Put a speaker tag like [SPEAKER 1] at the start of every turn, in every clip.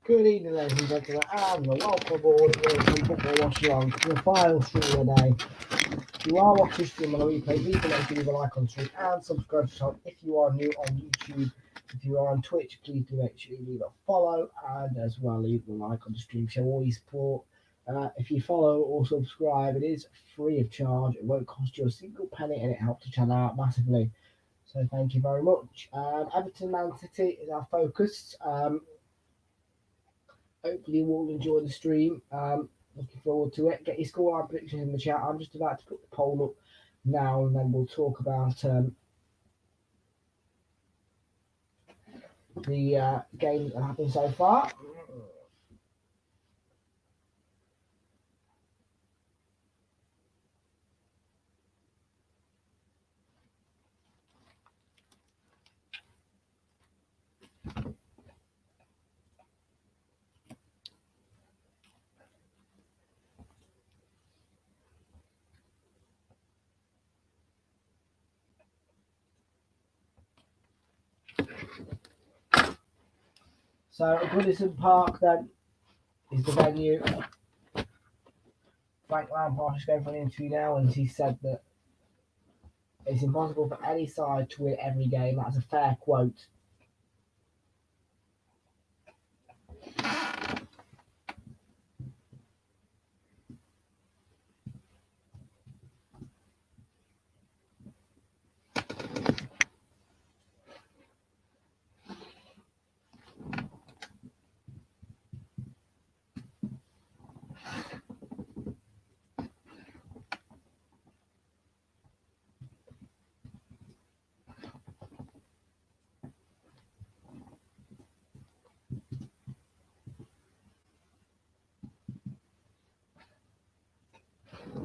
[SPEAKER 1] Good evening, ladies and gentlemen, and welcome aboard to Football Watch Along to the final stream of the day. If you are watching the stream on the replay, please make sure you leave a like on the stream and subscribe to the channel if you are new on YouTube. If you are on Twitch, please do make sure you leave a follow and as well leave a like on the stream. Show all your support. If you follow or subscribe, it is free of charge. It won't cost you a single penny and it helps the channel out massively. So thank you very much. Everton Man City is our focus. Hopefully you will enjoy the stream. Looking forward to it. Get your scoreline predictions in the chat. I'm just about to put the poll up now and then we'll talk about the games that happened so far. So Goodison Park then is the venue. Frank Lampard is going for an interview now and he said that it's impossible for any side to win every game. That's a fair quote.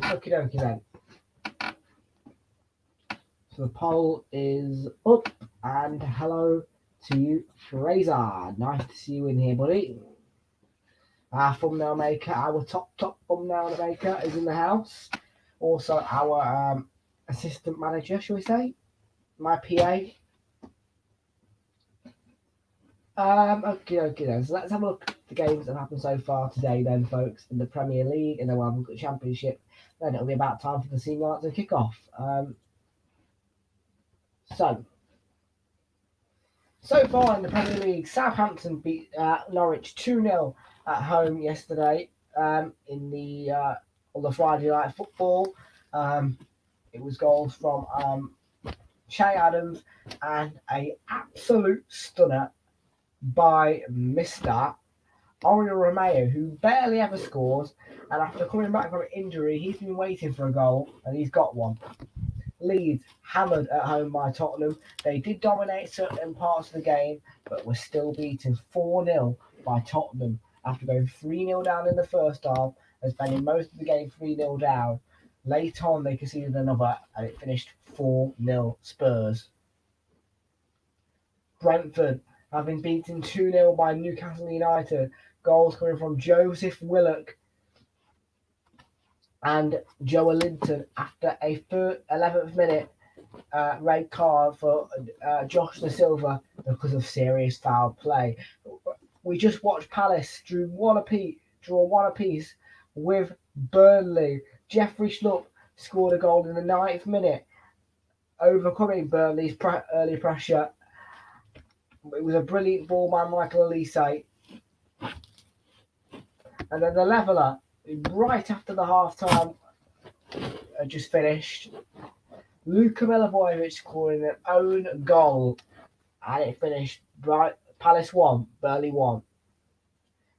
[SPEAKER 1] Okie dokie then. So the poll is up and hello to you, Fraser. Nice to see you in here, buddy. Our thumbnail maker, our top thumbnail maker is in the house. Also our assistant manager, shall we say? My PA. Okay then. So let's have a look at the games that have happened so far today then, folks, in the Premier League, and then we'll have a look at the Championship. Then it'll be about time for the senior lights to kick off. So far in the Premier League, Southampton beat Norwich 2-0 at home yesterday in the on the Friday night football. It was goals from Che Adams and an absolute stunner by Mr. Oriol Romeo, who barely ever scores, and after coming back from an injury, he's been waiting for a goal and he's got one. Leeds hammered at home by Tottenham. They did dominate certain parts of the game, but were still beaten 4-0 by Tottenham after going 3-0 down in the first half and spending most of the game 3-0 down. Late on, they conceded another and it finished 4-0 Spurs. Brentford have been beaten 2-0 by Newcastle United. Goals coming from Joseph Willock and Joe Linton after a 11th minute red card for Josh Da Silva because of serious foul play. We just watched Palace draw one apiece with Burnley. Jeffrey Schlupp scored a goal in the 9th minute, overcoming Burnley's early pressure. It was a brilliant ball by Michael Elise. And then the leveller, right after the half-time just finished, Luka Milivojevic scoring an own goal, and it finished Palace 1, Burnley 1.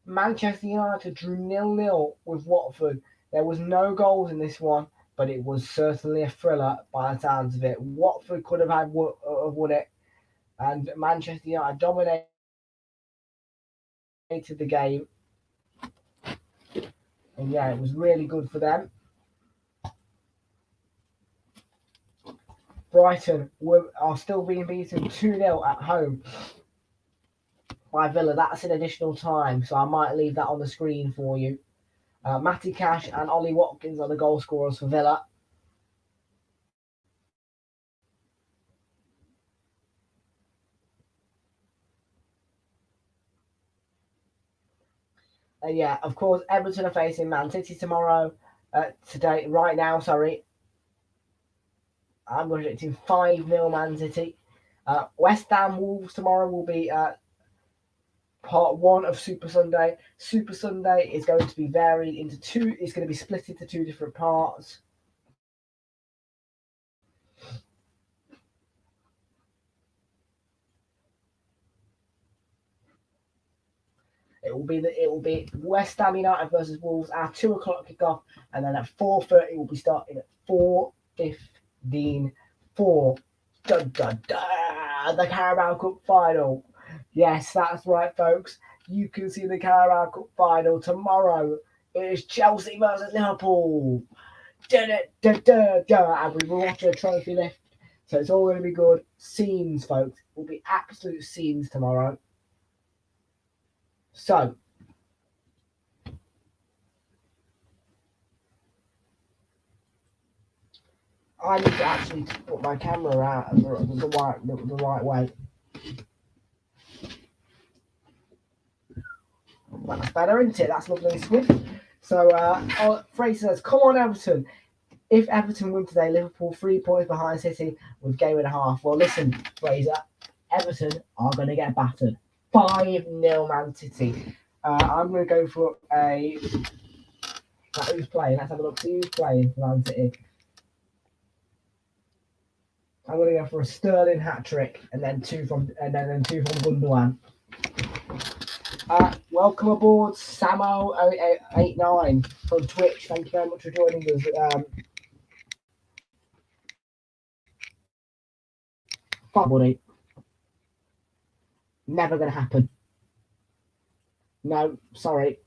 [SPEAKER 1] Manchester United drew 0-0 with Watford. There was no goals in this one, but it was certainly a thriller by the sounds of it. Watford could have won it, and Manchester United dominated the game. And yeah, it was really good for them. Brighton are still being beaten 2-0 at home by Villa. That's in additional time, so I might leave that on the screen for you. Matty Cash and Ollie Watkins are the goal scorers for Villa. And yeah, of course, Everton are facing Man City tomorrow. Right now, sorry. I'm predicting 5-0 Man City. West Ham Wolves tomorrow will be part one of Super Sunday. Super Sunday is going to be varied into two. It's going to be split into two different parts. It will be West Ham United versus Wolves at 2 o'clock kickoff, and then at 4:30 we'll be starting at 4:15. Dun, dun, dun, the Carabao Cup final. Yes, that's right, folks. You can see the Carabao Cup final tomorrow. It is Chelsea versus Liverpool. And we will watch a trophy lift. So it's all going to be good. Scenes, folks. It will be absolute scenes tomorrow. So, I need to actually put my camera out the right way. That's better, isn't it? That's lovely and swift. So, Fraser says, come on, Everton. If Everton win today, Liverpool 3 points behind City with game and a half. Well, listen, Fraser, Everton are going to get battered. 5-0 Man City. I'm going to go for a... who's playing? Let's have a look. See who's playing for Man City. I'm going to go for a Sterling hat-trick and then two from Gundogan. Welcome aboard, Samo8889 from Twitch. Thank you very much for joining us. Fuck, buddy. Never going to happen. No, sorry.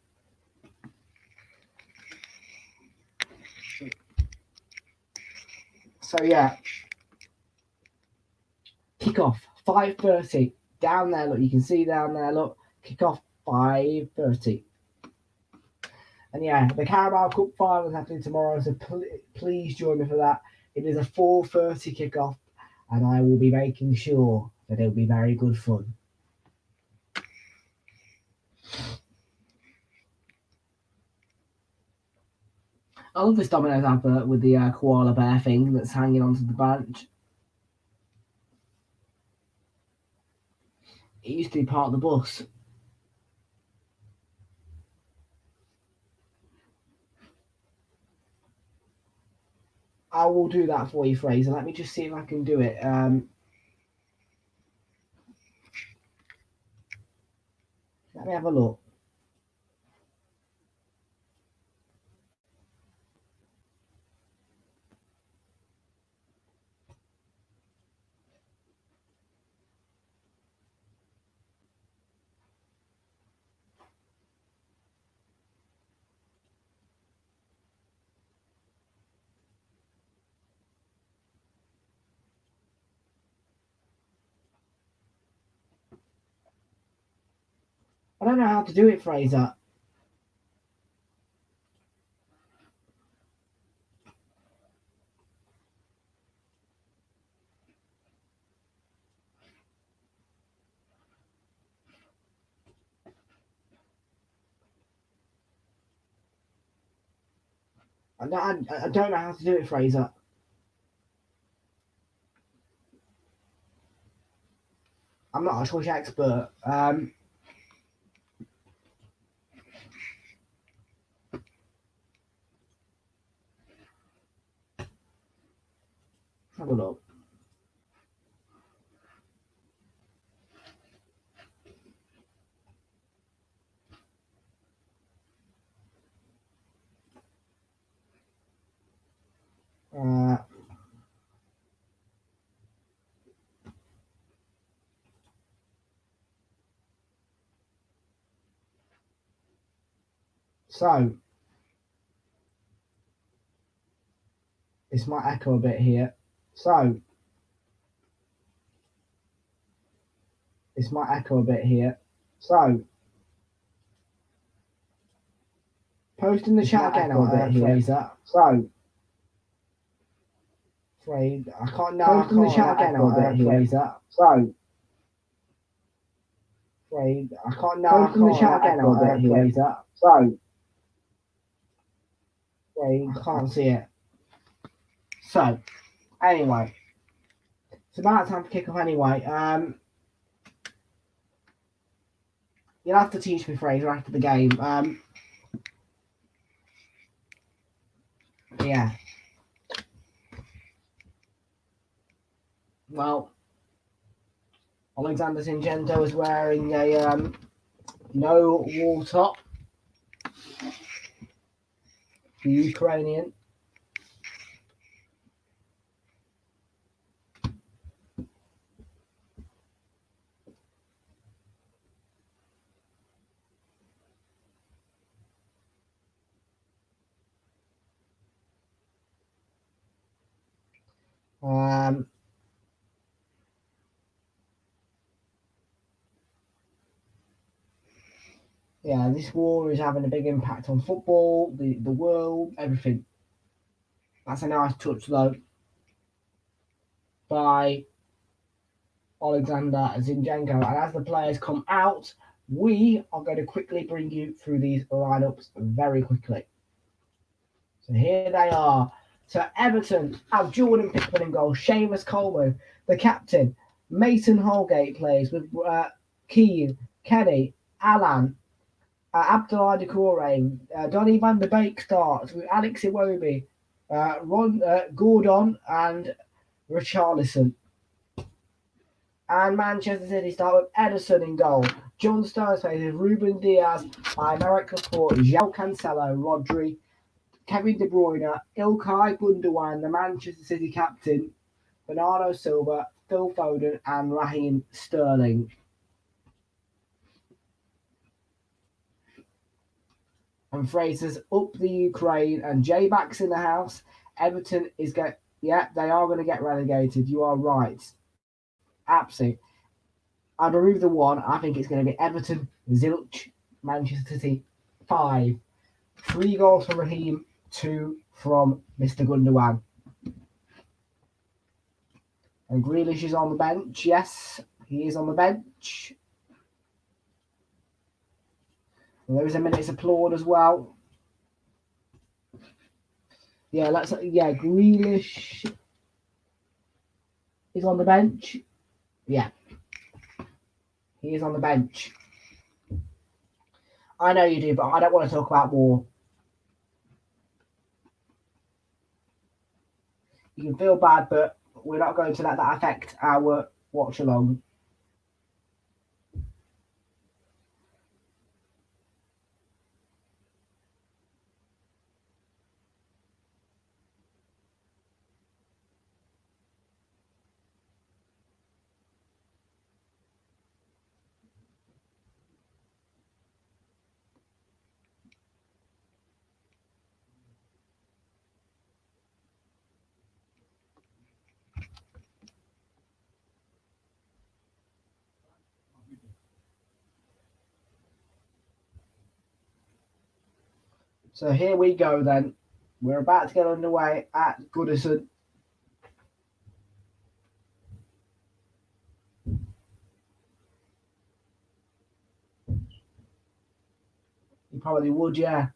[SPEAKER 1] So, yeah. Kick off 5:30. Down there, look. You can see down there, look. Kick off 5:30. And yeah, the Carabao Cup final is happening tomorrow, so please join me for that. It is a 4:30 kickoff, and I will be making sure that it will be very good fun. I love this Domino's advert with the koala bear thing that's hanging onto the branch. It used to be part of the bus. I will do that for you, Fraser. Let me just see if I can do it. Let me have a look. I don't know how to do it, Fraser. I don't know how to do it, Fraser. I'm not a Twitch expert. Have a look. So, this might echo a bit here. So, this might echo a bit here. So, post in the chat again on a bit here. Fraser. So, Fraser, I can't. No, post in the chat again on a bit here. Fraser. So, Wait, I can't now. From the chat again. So, wait, I can't see it. So, anyway, it's about time to kick off anyway. You'll have to teach me Fraser after the game. Yeah. Well, Alexander Zinchenko is wearing a no wall top. The Ukrainian. Yeah, this war is having a big impact on football, the world, everything. That's a nice touch, though, by Alexander Zinchenko. And as the players come out, we are going to quickly bring you through these lineups very quickly. So here they are. So Everton have Jordan Pickford in goal, Seamus Coleman, the captain. Mason Holgate plays with Keane, Kenny, Alan, Abdullah Decore, Donny van der Beek starts with Alex Iwobi, Gordon and Richarlison. And Manchester City start with Ederson in goal. John Stones plays with Ruben Diaz, Marek Laporte, João Cancelo, Rodri, Kevin De Bruyne, Ilkay Gundogan, the Manchester City captain, Bernardo Silva, Phil Foden and Raheem Sterling. And Fraser's up the Ukraine and J-Back's in the house. Everton is they are going to get relegated. You are right. Absolutely. I'd remove the one. I think it's going to be Everton, Zilch, Manchester City, 5. 3 goals from Raheem, 2 from Mr. Gundogan. And Grealish is on the bench. Yes, he is on the bench. And there is a minute's applaud as well. Yeah, Grealish is on the bench. Yeah. He is on the bench. I know you do, but I don't want to talk about war. You can feel bad, but we're not going to let that affect our watch along. So here we go then. We're about to get underway at Goodison. You probably would, yeah.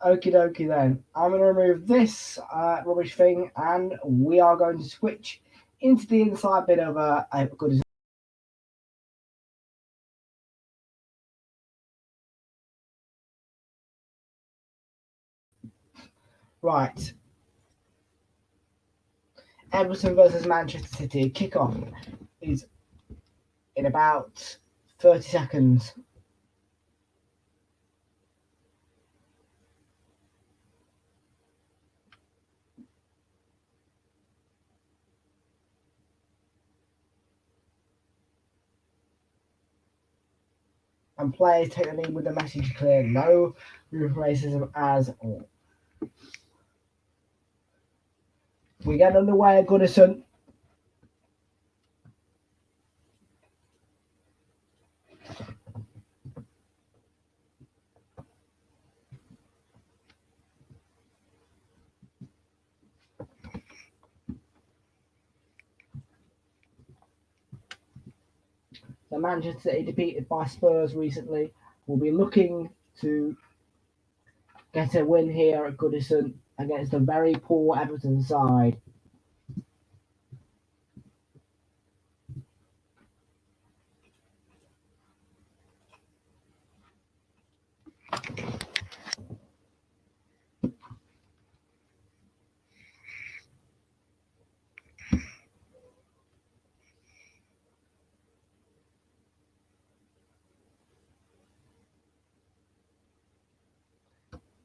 [SPEAKER 1] Okie dokie then. I'm going to remove this rubbish thing and we are going to switch into the inside bit of Goodison. Right. Everton versus Manchester City. Kickoff is in about 30 seconds. And players take the lead with the message clear. No room for racism as all. We get underway at Goodison. So Manchester City, defeated by Spurs recently, will be looking to get a win here at Goodison against a very poor Everton side.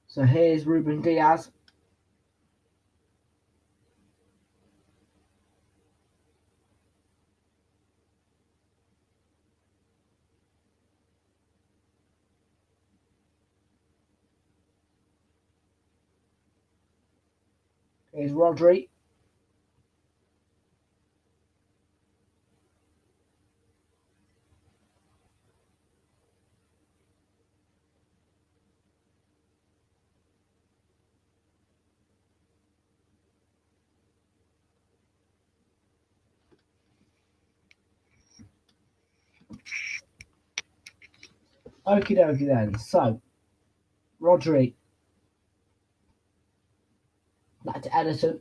[SPEAKER 1] So here's Ruben Diaz. Here's Rodri. Okie dokie then. So, Rodri. Back to Edison.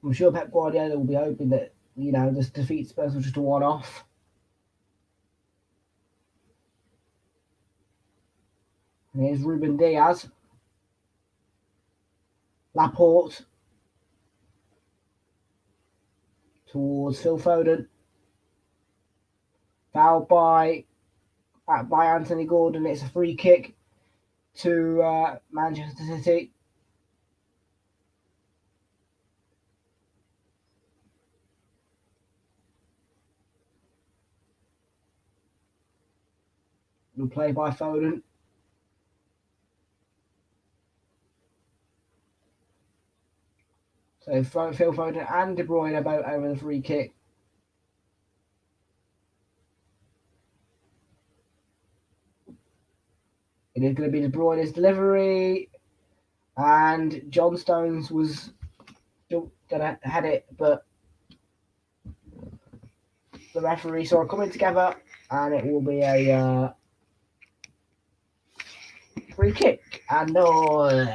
[SPEAKER 1] I'm sure Pep Guardiola will be hoping that, this defeat Spurs was just a one-off. And here's Ruben Diaz. Laporte. Towards Phil Foden. Fouled by Anthony Gordon. It's a free kick to Manchester City. Good play by Foden. So Phil Foden and De Bruyne both over the free kick. It is going to be De Bruyne's delivery. And John Stones was going to head it, but the referee saw it coming together, and it will be a free kick. And no,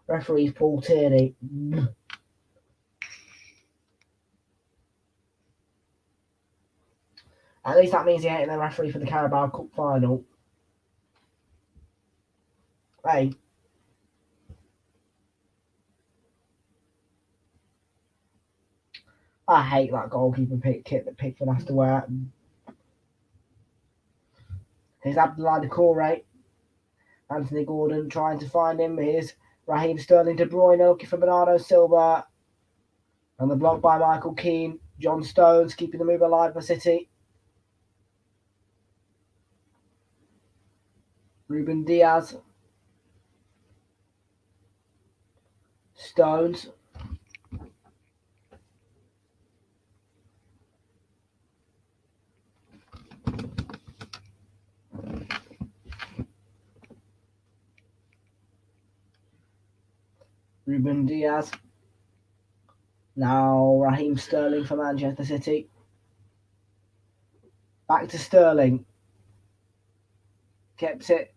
[SPEAKER 1] referee's Paul Tierney. At least that means he ain't the referee for the Carabao Cup final. Hey. I hate that goalkeeper kit that Pickford has to wear. Here's Abdoulaye Doucouré. Anthony Gordon trying to find him. Here's Raheem Sterling, De Bruyne looking for Bernardo Silva. And the block by Michael Keane. John Stones keeping the move alive for City. Ruben Diaz. Stones. Ruben Diaz. Now Raheem Sterling for Manchester City. Back to Sterling. Kept it.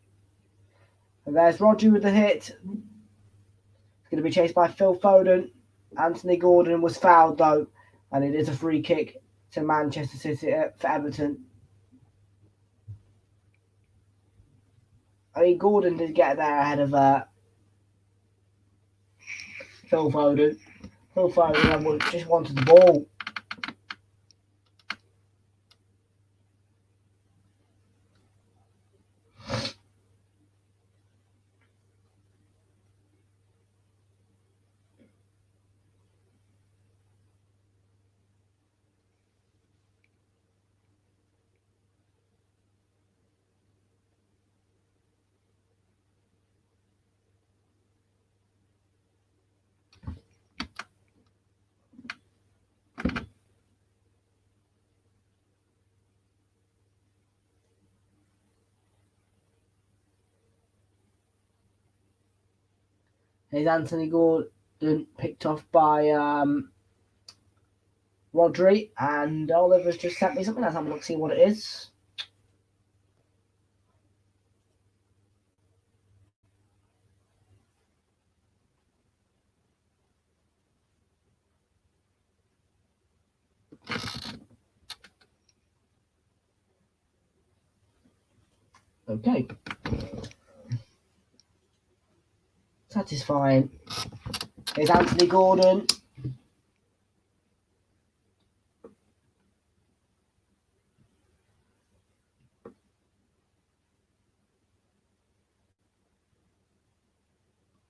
[SPEAKER 1] And there's Rodri with the hit. It's going to be chased by Phil Foden. Anthony Gordon was fouled though. And it is a free kick to Manchester City for Everton. I mean, Gordon did get there ahead of Phil Foden. Phil Foden just wanted the ball. Here's Anthony Gordon picked off by Rodri, and Oliver's just sent me something. Let's have a look, see what it is. Okay. Satisfying. Here's Anthony Gordon.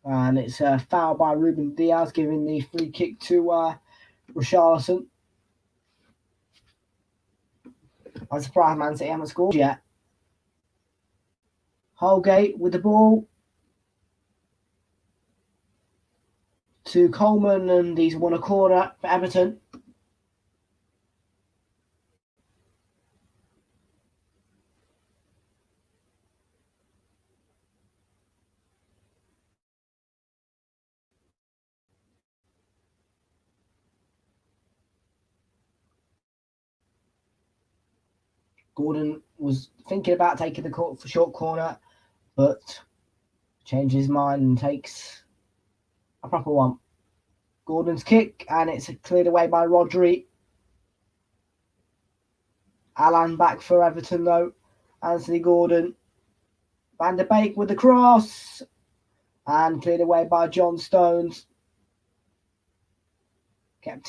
[SPEAKER 1] And it's a foul by Ruben Diaz, giving the free kick to Richarlison. I'm surprised Man City haven't scored yet. Holgate with the ball to Coleman, and he's won a corner for Everton. Gordon was thinking about taking the short corner, but changes his mind and takes a proper one. Gordon's kick, and it's cleared away by Rodri. Alan back for Everton though. Anthony Gordon. Van der Beek with the cross, and cleared away by John Stones. And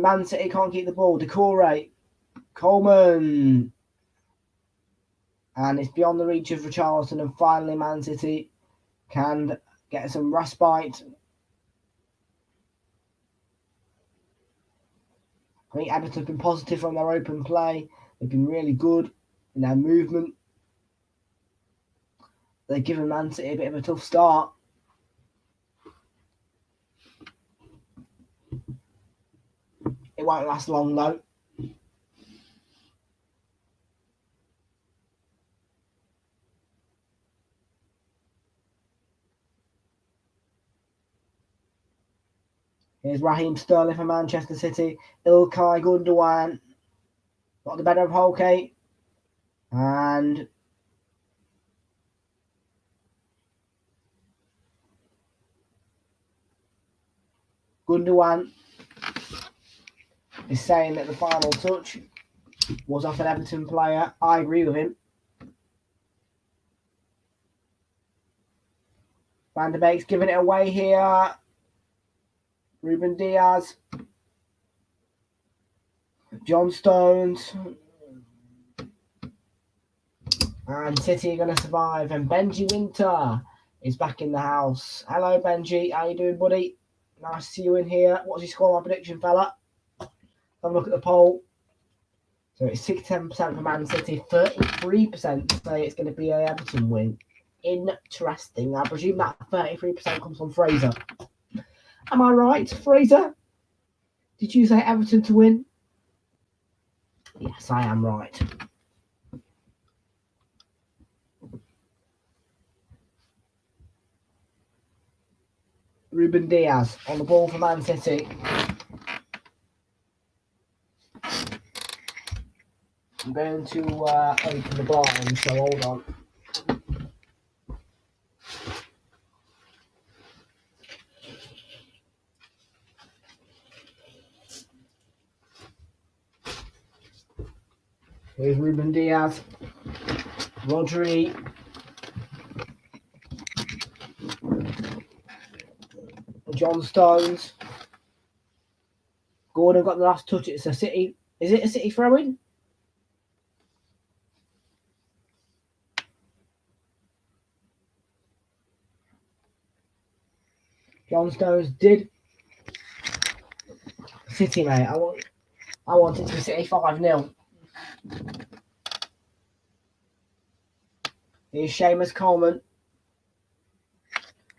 [SPEAKER 1] Man City can't keep the ball. Decore, Coleman, and it's beyond the reach of Richarlison, and finally Man City can get some respite. I think Everton have been positive from their open play. They've been really good in their movement. They've given Man City a bit of a tough start. It won't last long though. Here's Raheem Sterling for Manchester City. Ilkay Gundogan got the better of Holgate. And Gundogan is saying that the final touch was off an Everton player. I agree with him. Van der Beek's giving it away here. Ruben Diaz. John Stones. And City are going to survive. And Benji Winter is back in the house. Hello, Benji. How you doing, buddy? Nice to see you in here. What's your scoreline prediction, fella? Have a look at the poll. So it's 67% for Man City, 33% say it's going to be an Everton win. Interesting. I presume that 33% comes from Fraser. Am I right, Fraser? Did you say Everton to win? Yes, I am right. Ruben Diaz on the ball for Man City. I'm going to open the blind, so hold on. Here's Ruben Diaz. Rodri. John Stones. Gordon got the last touch. It's a City. Is it a City throw-in? John Stones did. City, mate. I want it to be City 5-0. Here's Seamus Coleman.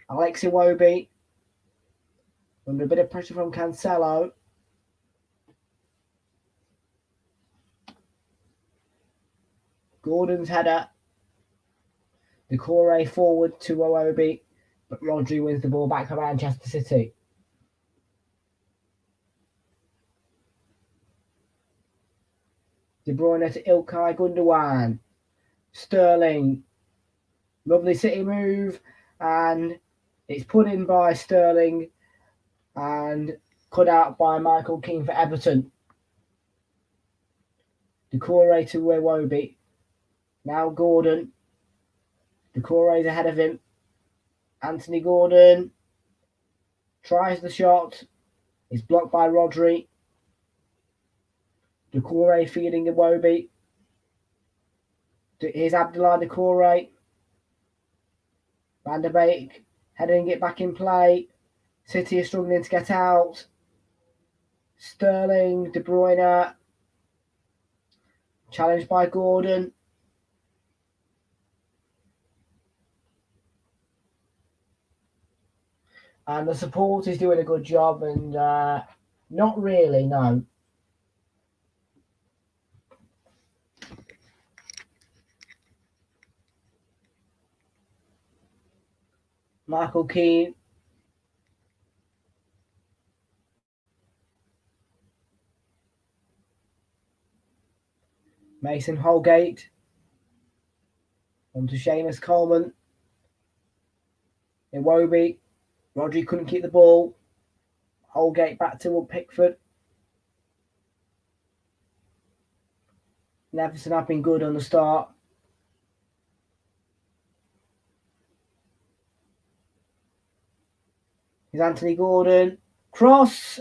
[SPEAKER 1] Alex Iwobi. Under a bit of pressure from Cancelo. Gordon's header. Decore forward to Iwobi. But Rodri wins the ball back for Manchester City. De Bruyne to Ilkay Gundogan. Sterling. Lovely City move. And it's put in by Sterling and cut out by Michael Keane for Everton. Doucouré to Iwobi. Now Gordon. Doucouré's ahead of him. Anthony Gordon tries the shot. It's blocked by Rodri. Doucouré feeding Iwobi. Here's Abdoulaye Doucouré. Van der Beek heading it back in play. City is struggling to get out. Sterling, De Bruyne. Challenged by Gordon. And the support is doing a good job, and not really, no. Michael Keane. Mason Holgate. On to Seamus Coleman. Iwobi. Rodri couldn't keep the ball. Holgate back to Pickford. Everton have been good on the start. Here's Anthony Gordon. Cross.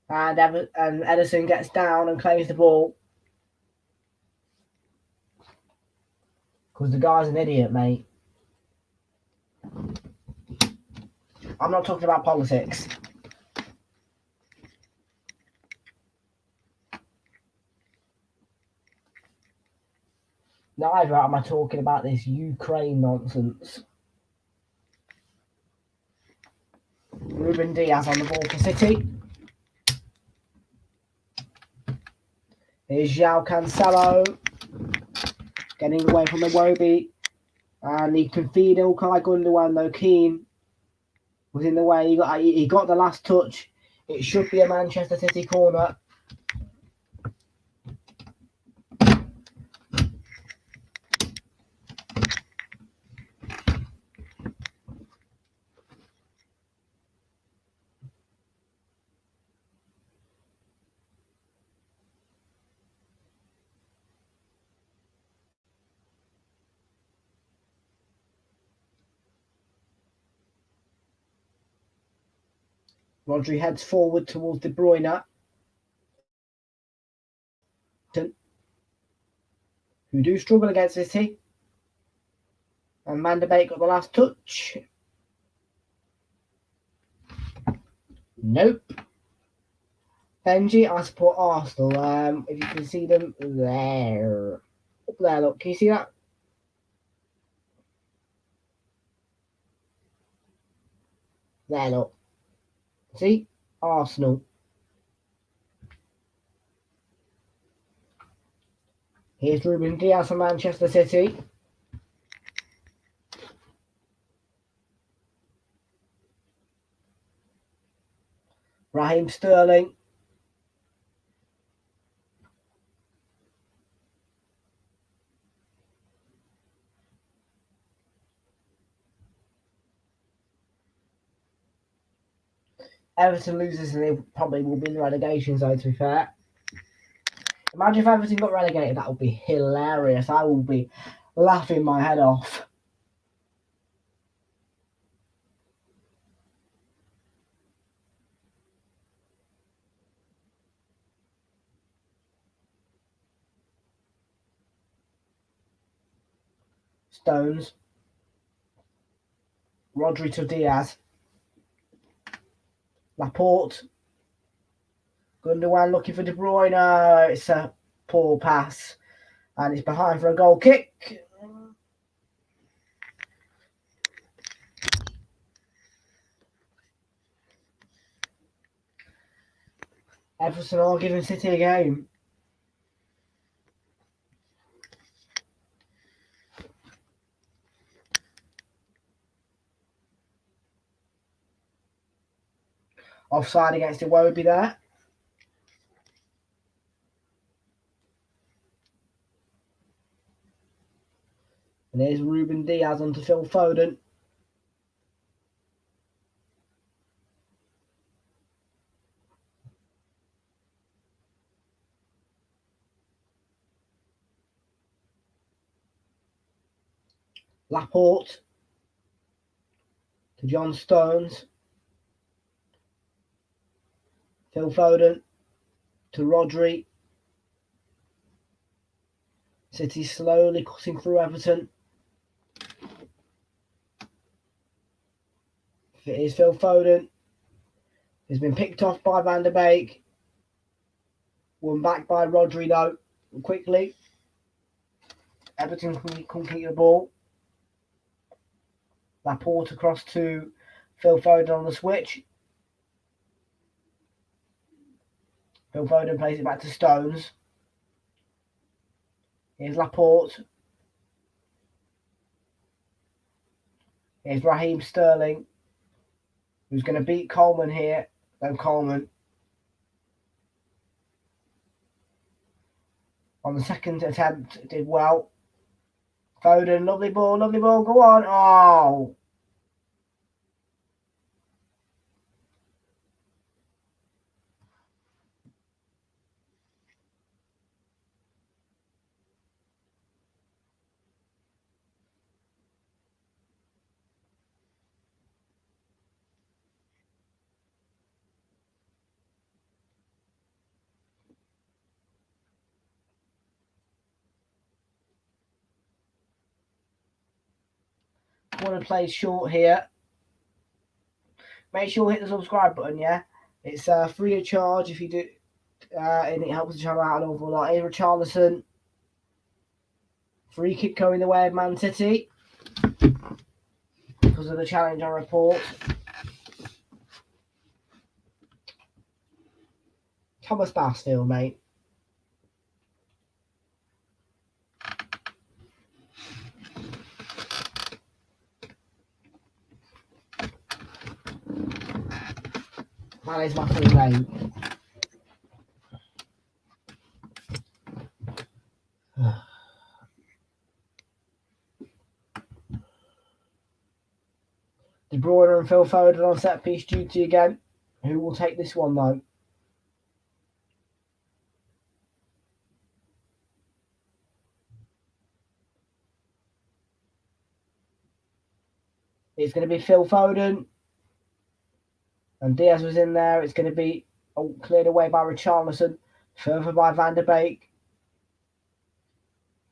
[SPEAKER 1] And Ederson gets down and claims the ball. Because the guy's an idiot, mate. I'm not talking about politics. Neither am I talking about this Ukraine nonsense. Ruben Diaz on the ball for City. Here's João Cancelo. Getting away from Iwobi. And he can feed Ilkay Gundogan, though. Keane was in the way. He got the last touch. It should be a Manchester City corner. Rodri heads forward towards De Bruyne, who do struggle against City. And Van der Beek got the last touch. Nope. Benji, I support Arsenal. If you can see them there. Up there, look. Can you see that? There, look. See? Arsenal. Here's Ruben Diaz from Manchester City. Raheem Sterling. Everton loses and they probably will be in the relegation zone, to be fair. Imagine if Everton got relegated, that would be hilarious. I will be laughing my head off. Stones. Rodri to Diaz. Laporte. Gundogan looking for De Bruyne. It's a poor pass. And it's behind for a goal kick. Everton are giving City a game. Offside against Iwobi there. And there's Ruben Diaz onto Phil Foden. Laporte to John Stones. Phil Foden to Rodri. City slowly cutting through Everton. It is Phil Foden. He's been picked off by Van der Beek. Won back by Rodri though, quickly. Everton can keep the ball. Laporte across to Phil Foden on the switch. Phil Foden plays it back to Stones. Here's Laporte. Here's Raheem Sterling, who's going to beat Coleman here. Then Coleman on the second attempt did well. Foden, lovely ball, go on. Oh! Want to play short here. Make sure you hit the subscribe button, yeah? It's free of charge if you do, and it helps the channel out an awful lot. Here's Richarlison. Free kick going the way of Man City because of the challenge on report. Thomas Basfield, mate. That is my full name. De Bruyne and Phil Foden on set piece duty again. Who will take this one though? It's going to be Phil Foden. And Diaz was in there. It's going to be cleared away by Richarlison. Further by Van der Beek.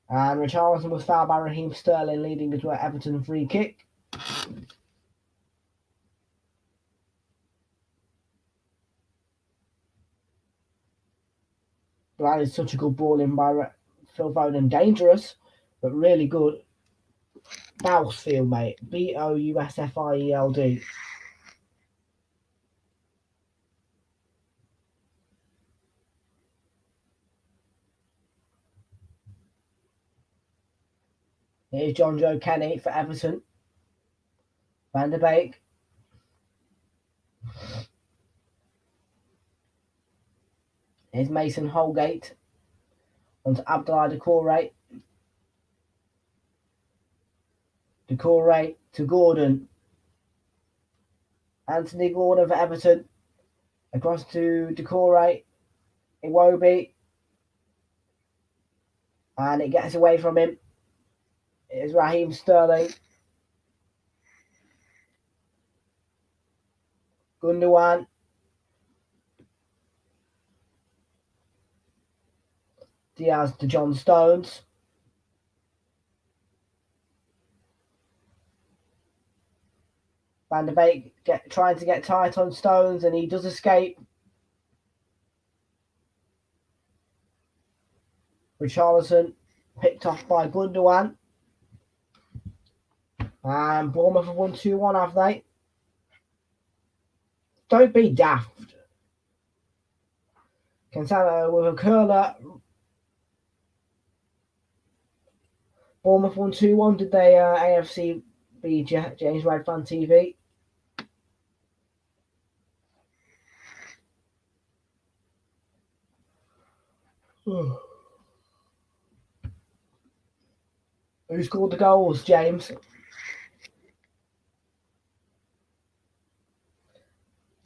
[SPEAKER 1] And Richarlison was fouled by Raheem Sterling, leading to an Everton free kick. That is such a good ball in by Phil Foden. Dangerous, but really good. Bousfield, mate. Bousfield. Here's John Joe Kenny for Everton. Van der Beek. Here's Mason Holgate. On to Abdoulaye Doucouré. Doucouré to Gordon. Anthony Gordon for Everton. Across to Doucouré. Iwobi. And it gets away from him. It's Raheem Sterling. Gundogan. Diaz to John Stones. Van der Beek trying to get tight on Stones, and he does escape. Richarlison picked off by Gundogan. And Bournemouth have won 2-1, have they? Don't be daft. Cancelo with a curler. Bournemouth won 2-1. Did they AFC be James Red Fan TV? Who scored the goals, James?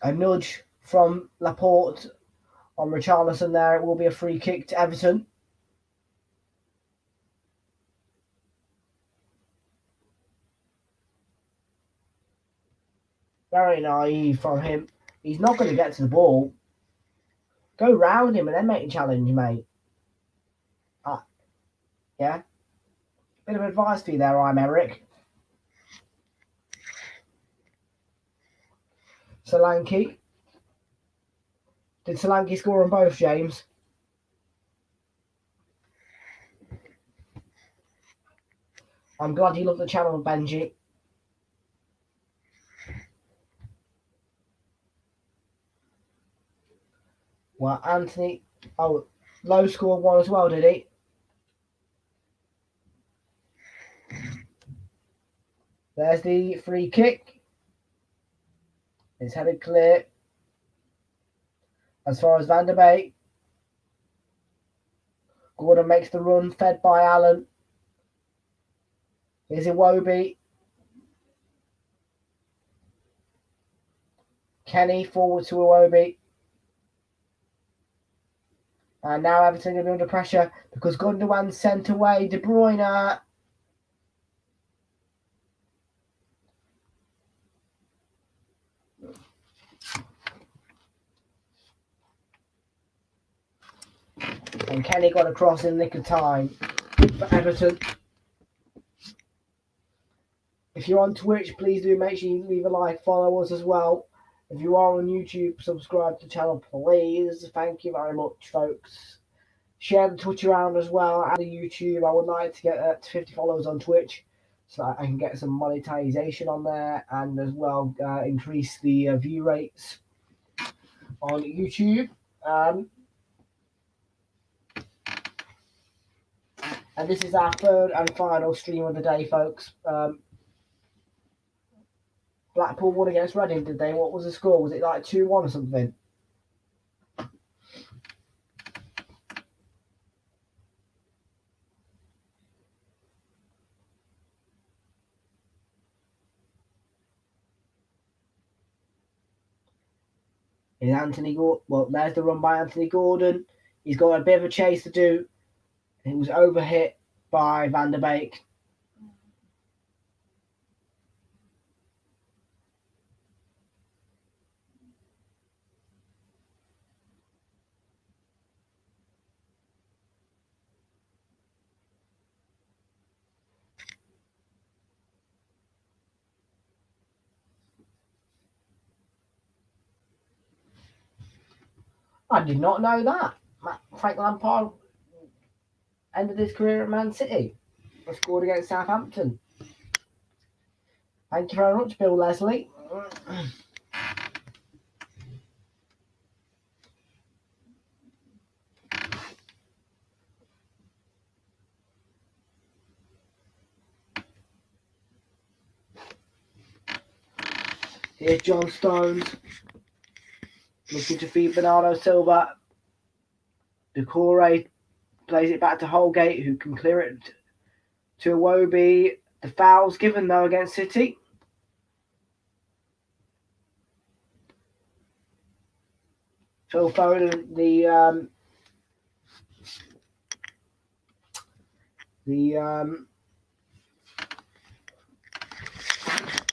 [SPEAKER 1] A nudge from Laporte on Richarlison there. It will be a free kick to Everton. Very naive from him. He's not going to get to the ball. Go round him and then make a challenge, mate. Yeah. Bit of advice for you there, I'm Eric. Solanke. Did Solanke score on both, James? I'm glad you love the channel, Benji. Well, Anthony... Oh, Lowe scored one as well, did he? There's the free kick. It's headed clear. As far as Van der Beek. Gordon makes the run, fed by Allen. Here's Iwobi. Kenny forward to Iwobi. And now Everton going to be under pressure because Gundogan sent away De Bruyne. And Kenny got across in the nick of time for Everton. If you're on Twitch, please do make sure you leave a like, follow us as well. If you are on YouTube, subscribe to the channel, please. Thank you very much, folks. Share the Twitch around as well and the YouTube. I would like to get to 50 followers on Twitch so that I can get some monetization on there and as well increase the view rates on YouTube. And this is our third and final stream of the day, folks. Blackpool won against Reading, did they? What was the score? Was it like 2-1 or something? Is Anthony Gordon? Well, there's the run by Anthony Gordon. He's got a bit of a chase to do. He was overhit by Van der Beek. I did not know that. Frank Lampard ended his career at Man City and scored against Southampton. Thank you very much, Bill Leslie. Here's John Stones looking to feed Bernardo Silva. Decore plays it back to Holgate, who can clear it to Iwobi. The foul's given though against City. Phil Foden,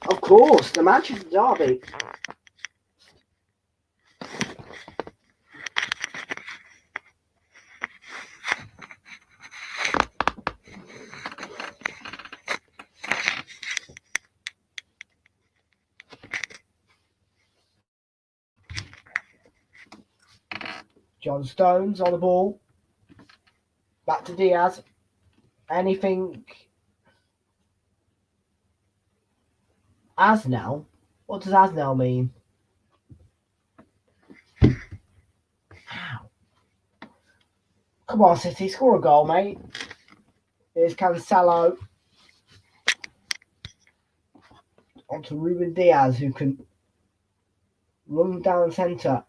[SPEAKER 1] of course, the Manchester derby. John Stones on the ball. Back to Diaz. Anything? Asnell? What does Asnell mean? Ow. Come on, City, score a goal, mate. Here's Cancelo. Onto Ruben Diaz, who can run down centre.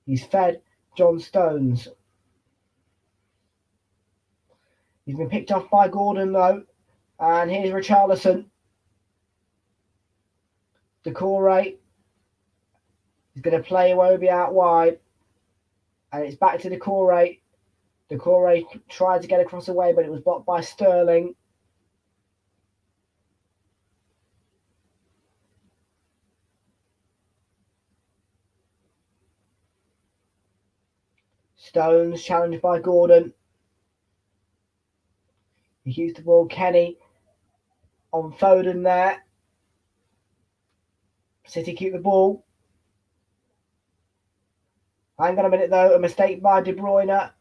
[SPEAKER 1] He's fed John Stones. He's been picked off by Gordon though. And here's Richarlison. Decore. He's going to play Iwobi out wide. And it's back to Decore. Decore tried to get across the way, but it was blocked by Sterling. Stones challenged by Gordon. He used the ball. Kenny on Foden there. City keep the ball. Hang on a minute though. A mistake by De Bruyne.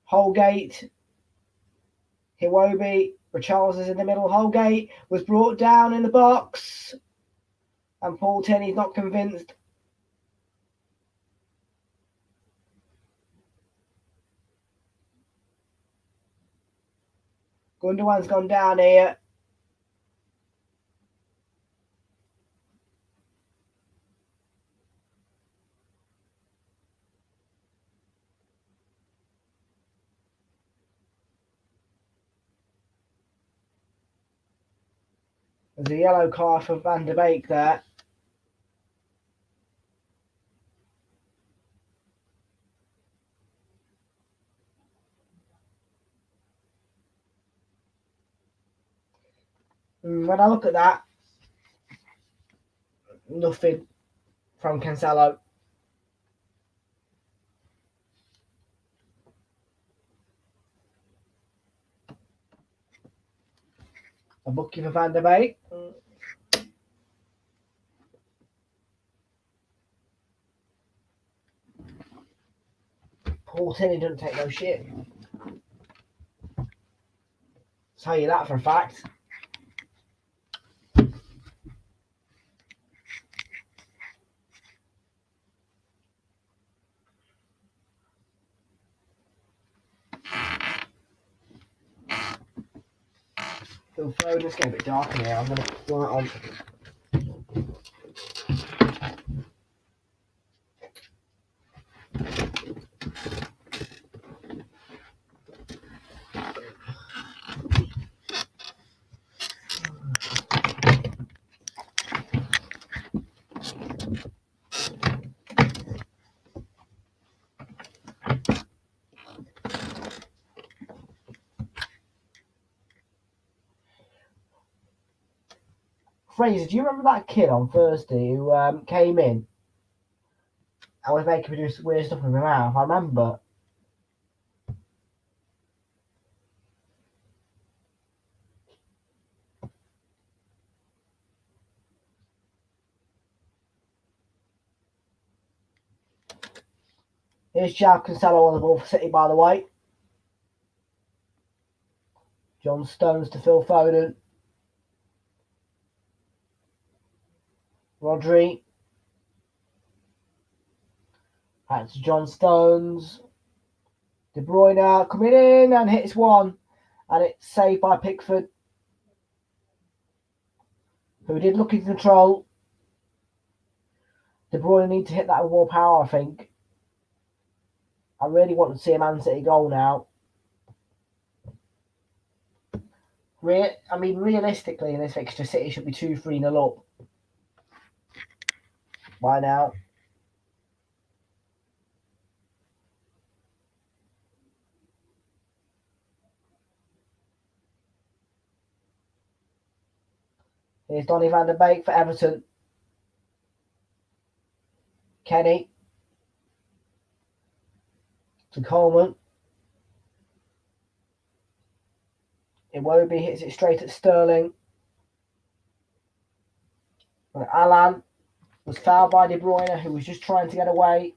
[SPEAKER 1] Holgate. Iwobi. Richarlison's in the middle. Holgate was brought down in the box. And Paul Tierney's not convinced. Gundogan's gone down here. There's a yellow card for Van der Beek there. When I look at that, nothing from Cancelo. A bookie for Van der Beek. Paul Tierney doesn't take no shit. I'll tell you that for a fact. Phil Foden, it's getting a bit dark in here. I'm going to put light on. Fraser, do you remember that kid on Thursday who came in and was making me do weird stuff with my mouth? I remember. Here's João Cancelo on the ball for City, by the way. John Stones to Phil Foden. Rodri. That's John Stones. De Bruyne coming in and hits one. And it's saved by Pickford, who did look in control. De Bruyne need to hit that with more power, I think. I really want to see a Man City goal now. Realistically, in this fixture, City should be 2-3-0 up by now. Here's Donny van der Beek for Everton. Kenny. To Coleman. Iwobi hits it straight at Sterling. And Alan was fouled by De Bruyne, who was just trying to get away.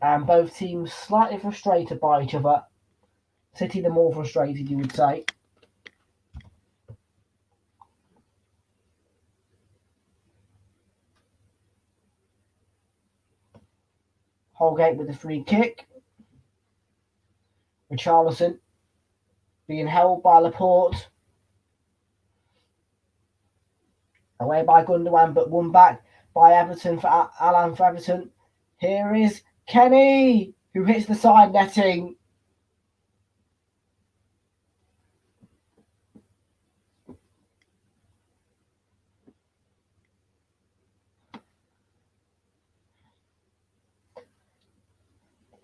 [SPEAKER 1] And both teams slightly frustrated by each other. City the more frustrated, you would say. Holgate with the free kick. Richarlison being held by Laporte. Away by Gundogan, but won back by Everton for Alan for Everton. Here is Kenny, who hits the side netting.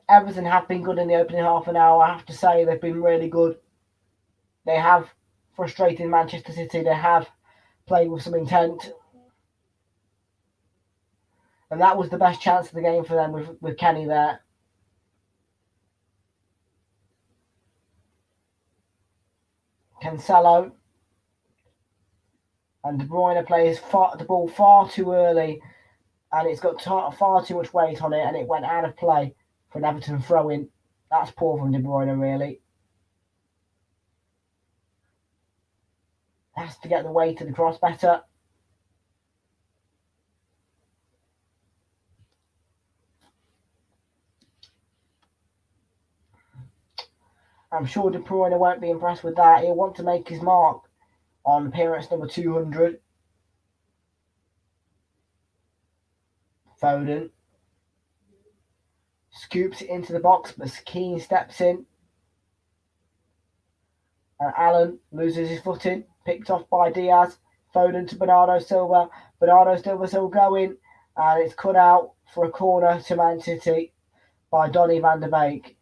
[SPEAKER 1] Everton have been good in the opening half an hour. I have to say they've been really good. They have frustrated Manchester City. They have played with some intent. And that was the best chance of the game for them with Kenny there. Cancelo. And De Bruyne plays the ball far too early. And it's got far too much weight on it. And it went out of play for an Everton throw-in. That's poor from De Bruyne, really. Has to get the weight of the cross better. I'm sure De Bruyne won't be impressed with that. He'll want to make his mark on appearance number 200. Foden scoops it into the box, but Keane steps in. And Allen loses his footing, picked off by Diaz. Foden to Bernardo Silva. Bernardo Silva still going, and it's cut out for a corner to Man City by Donny van der Beek.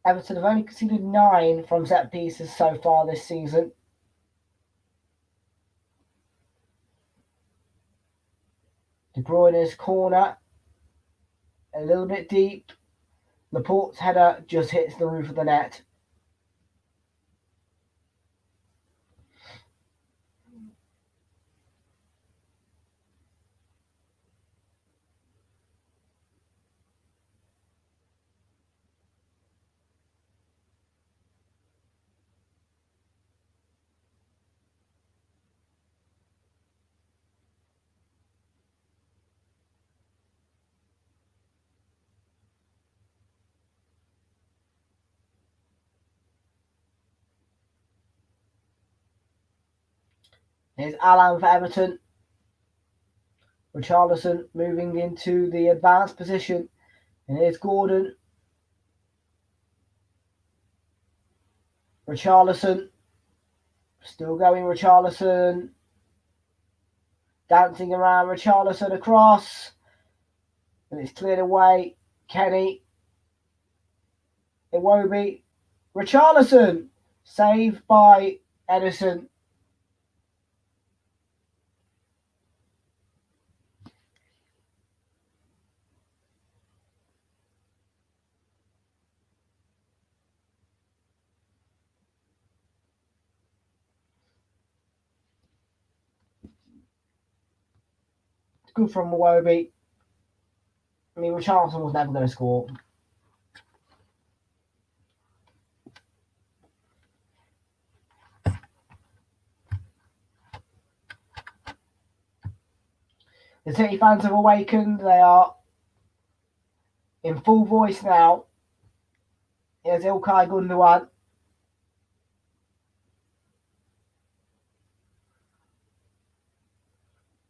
[SPEAKER 1] Everton have only conceded 9 from set pieces so far this season. De Bruyne's corner, a little bit deep. Laporte's header just hits the roof of the net. Here's Alan for Everton. Richarlison moving into the advanced position. And here's Gordon. Richarlison. Still going Richarlison. Dancing around Richarlison across. And it's cleared away. Kenny. Iwobi. Richarlison. Saved by Edison. It's good from Iwobi. I mean, Richarlison was never going to score. The City fans have awakened. They are in full voice now. Here's Ilkay Gundogan.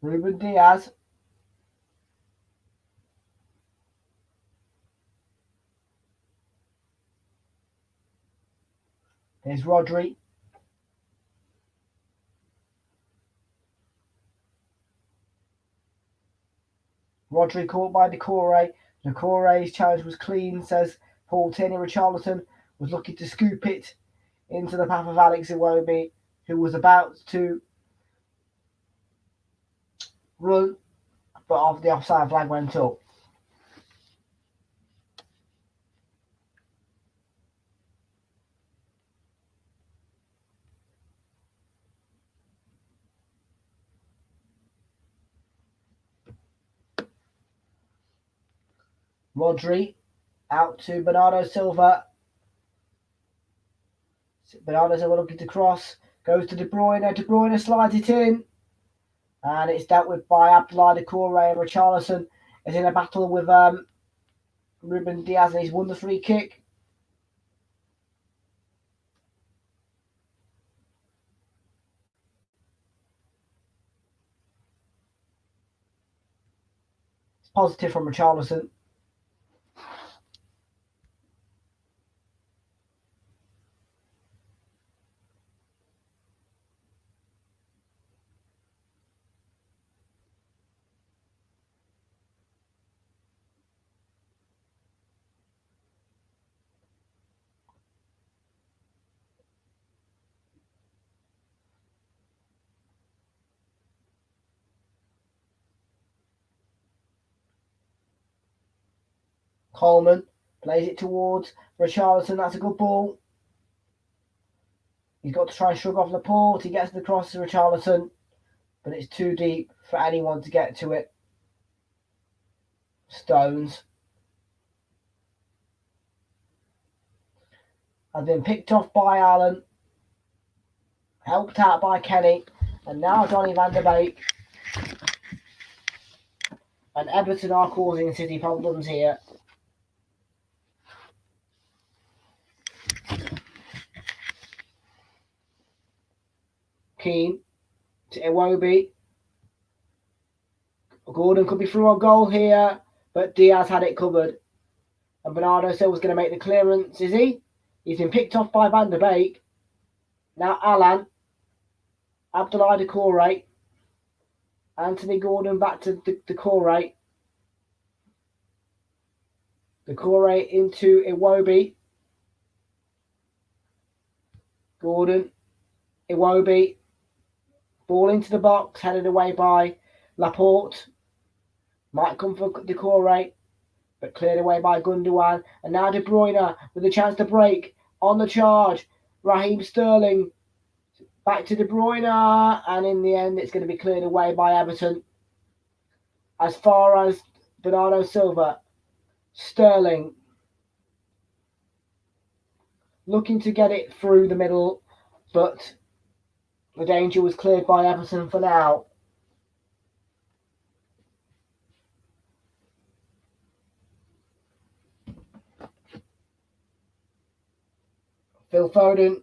[SPEAKER 1] Ruben Diaz. There's Rodri. Rodri caught by Decore. Decore's challenge was clean, says Paul Tierney. Richarlison was looking to scoop it into the path of Alex Iwobi, who was about to run, but the offside flag went up. Rodri out to Bernardo Silva. Bernardo Silva looking to cross. Goes to De Bruyne. De Bruyne slides it in. And it's dealt with by Abdoulaye Doucouré, and Richarlison is in a battle with Ruben Diaz, and he's won the free kick. It's positive from Richarlison. Coleman plays it towards Richarlison. That's a good ball. He's got to try and shrug off Laporte. He gets the cross to Richarlison, but it's too deep for anyone to get to it. Stones has been picked off by Allen, helped out by Kenny, and now Donny van der Beek. And Everton are causing City problems here. Keane to Iwobi. Gordon could be through on goal here, but Diaz had it covered. And Bernardo Silva's going to make the clearance, is he? He's been picked off by Van der Beek. Now Alan, Abdoulaye Doucouré, Anthony Gordon back to Doucouré. Doucouré into Iwobi. Gordon, Iwobi. Ball into the box, headed away by Laporte. Might come for Doucouré, but cleared away by Gundogan. And now De Bruyne with a chance to break on the charge. Raheem Sterling back to De Bruyne, and in the end it's going to be cleared away by Everton. As far as Bernardo Silva, Sterling looking to get it through the middle, but the danger was cleared by Everton for now. Phil Foden.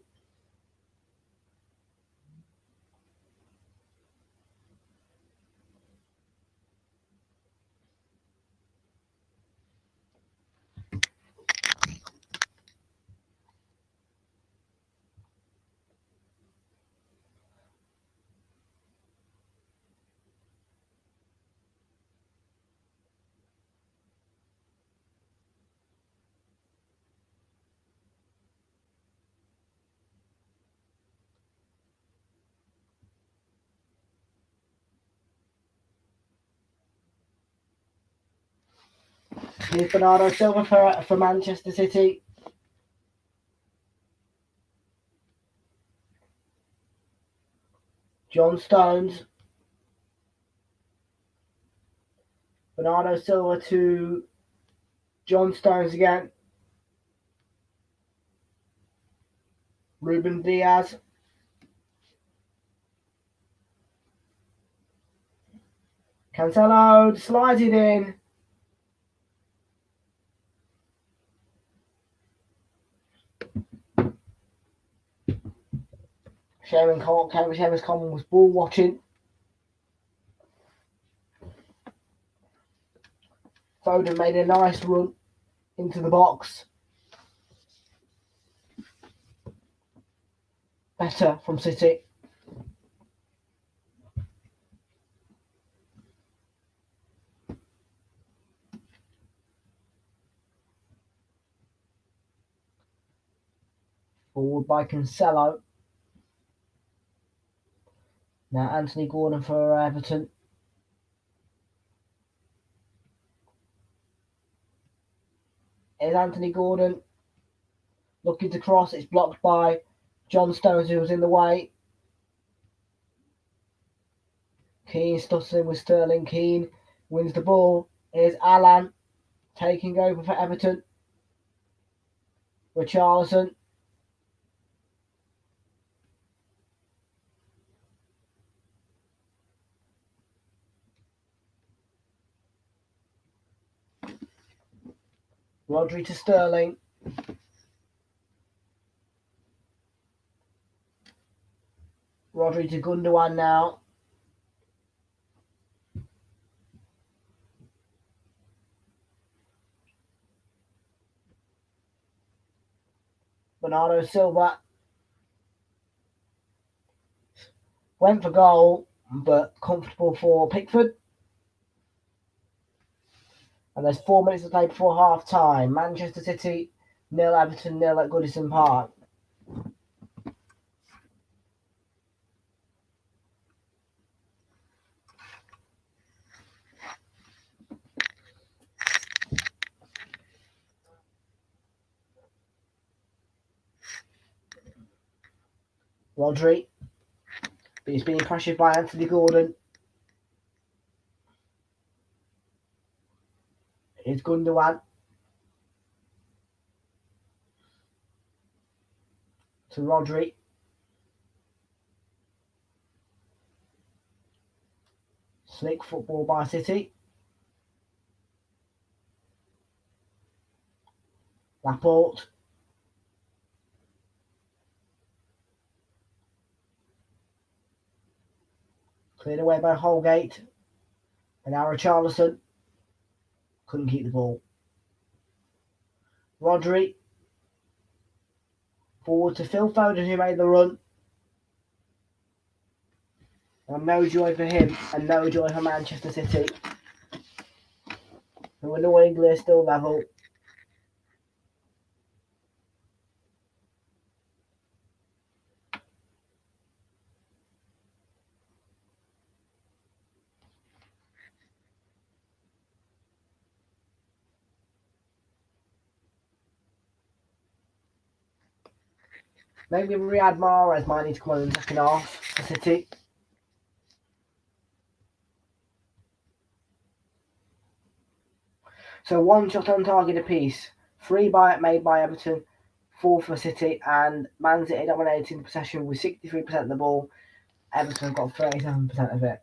[SPEAKER 1] Here's Bernardo Silva for Manchester City. John Stones. Bernardo Silva to John Stones again. Ruben Diaz. Cancelo slides it in. Seamus Coleman was ball watching. Foden made a nice run into the box. Better from City. Forward by Cancelo. Now Anthony Gordon for Everton. Here's Anthony Gordon looking to cross. It's blocked by John Stones, who was in the way. Keane stuffs in with Sterling. Keane wins the ball. Here's Alan taking over for Everton. Richarlison. Rodri to Sterling. Rodri to Gundogan now. Bernardo Silva went for goal, but comfortable for Pickford. And there's 4 minutes to play before half time. Manchester City 0, Everton 0 at Goodison Park. Rodri, but he's being pressured by Anthony Gordon. Here's Gundogan to Rodri. Slick football by City. Laporte. Cleared away by Holgate. And now Richarlison. Couldn't keep the ball. Rodri. Forward to Phil Foden, who made the run. And no joy for him, and no joy for Manchester City, who annoyingly are still level. Maybe Riyad Mahrez might need to come on in the second half for City. So 1 shot on target apiece. 3 made by Everton, 4 for City, and Man City dominating possession with 63% of the ball. Everton got 37% of it.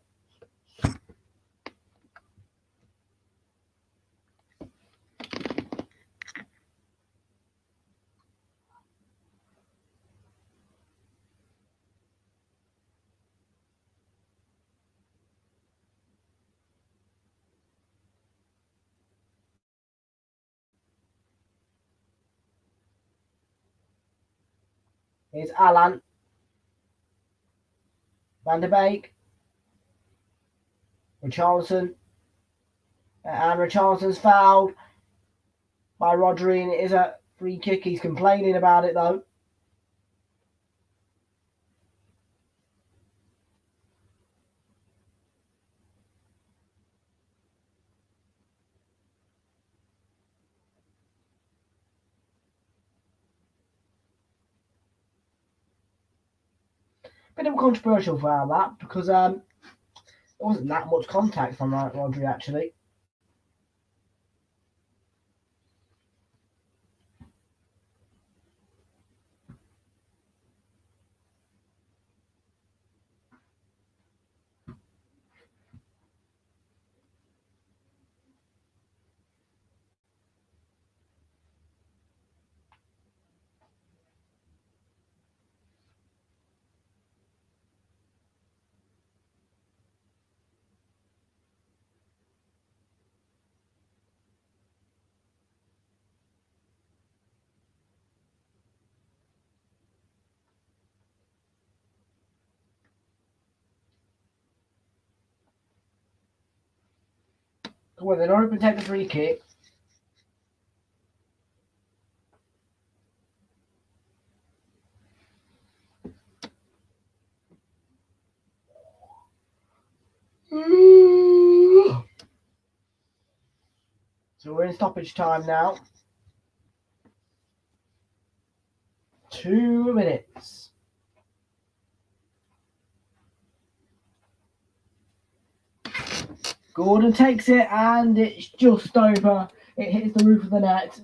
[SPEAKER 1] Here's Alan. Van der Beek. Richarlison. And Richarlison's fouled by Rodri, and it is a free kick. He's complaining about it though. Bit of a controversial foul that, because there wasn't that much contact from Rodri actually. Well, they're not going to take the free kick. So we're in stoppage time now. 2 minutes. Gordon takes it, and it's just over. It hits the roof of the net.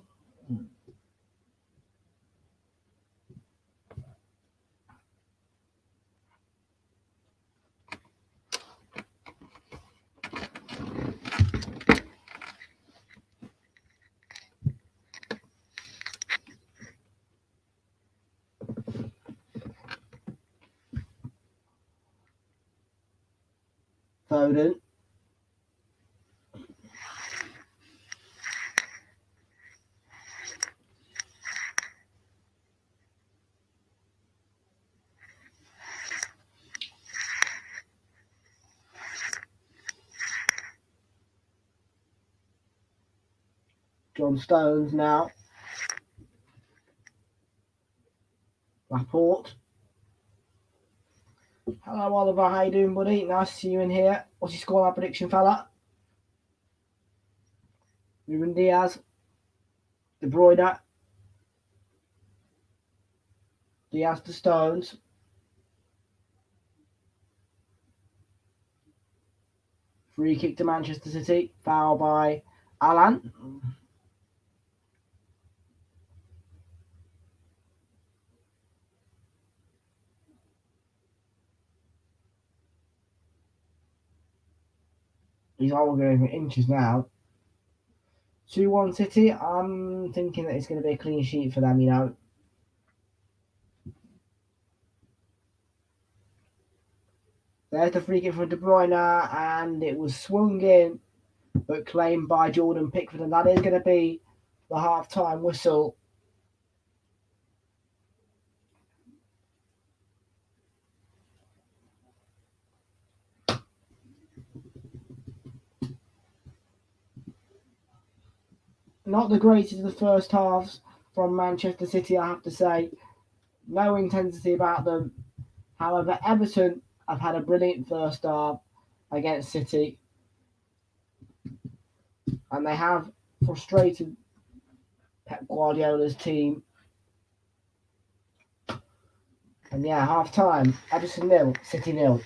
[SPEAKER 1] Foden. John Stones now. Laporte. Hello Oliver, how you doing, buddy? Nice to see you in here. What's your scoreline prediction, fella? Ruben Diaz. De Bruyne. Diaz to Stones. Free kick to Manchester City. Foul by Alan. He's all going inches now. 2-1 City. I'm thinking that it's going to be a clean sheet for them, you know. There's the free kick from De Bruyne, and it was swung in, but claimed by Jordan Pickford, and that is going to be the half-time whistle. Not the greatest of the first halves from Manchester City, I have to say. No intensity about them. However, Everton have had a brilliant first half against City, and they have frustrated Pep Guardiola's team. And yeah, half time, Everton 0, City 0.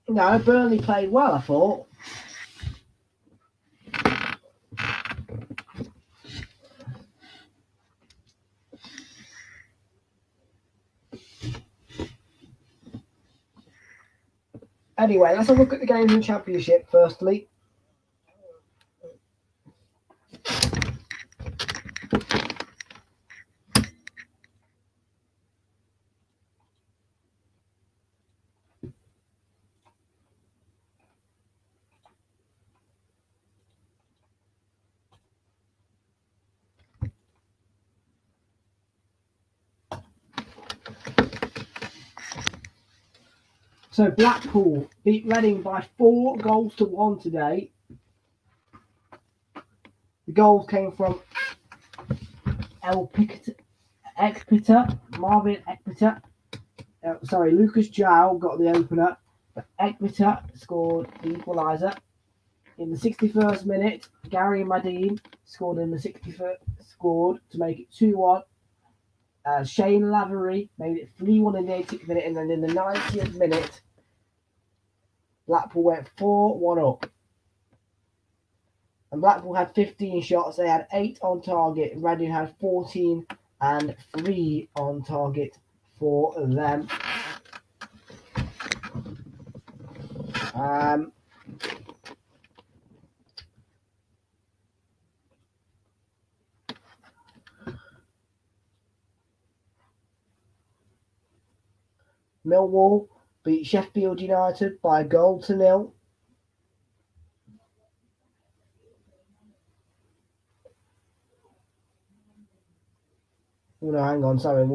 [SPEAKER 1] No, Burnley played well, I thought. Anyway, let's have a look at the games in the Championship firstly. So Blackpool beat Reading by 4-1 today. The goals came from Marvin Ekpiter. Lucas Jow got the opener, but Ekpiter scored the equaliser. In the 61st minute, Gary Madine scored in the 61st, scored to make it 2-1. Shane Lavery made it 3-1 in the 80th minute, and then in the 90th minute, Blackpool went 4-1 up. And Blackpool had 15 shots. They had 8 on target. Reading had 14 and 3 on target for them. Millwall beat Sheffield United by 1-0. Oh, no, hang on, sorry.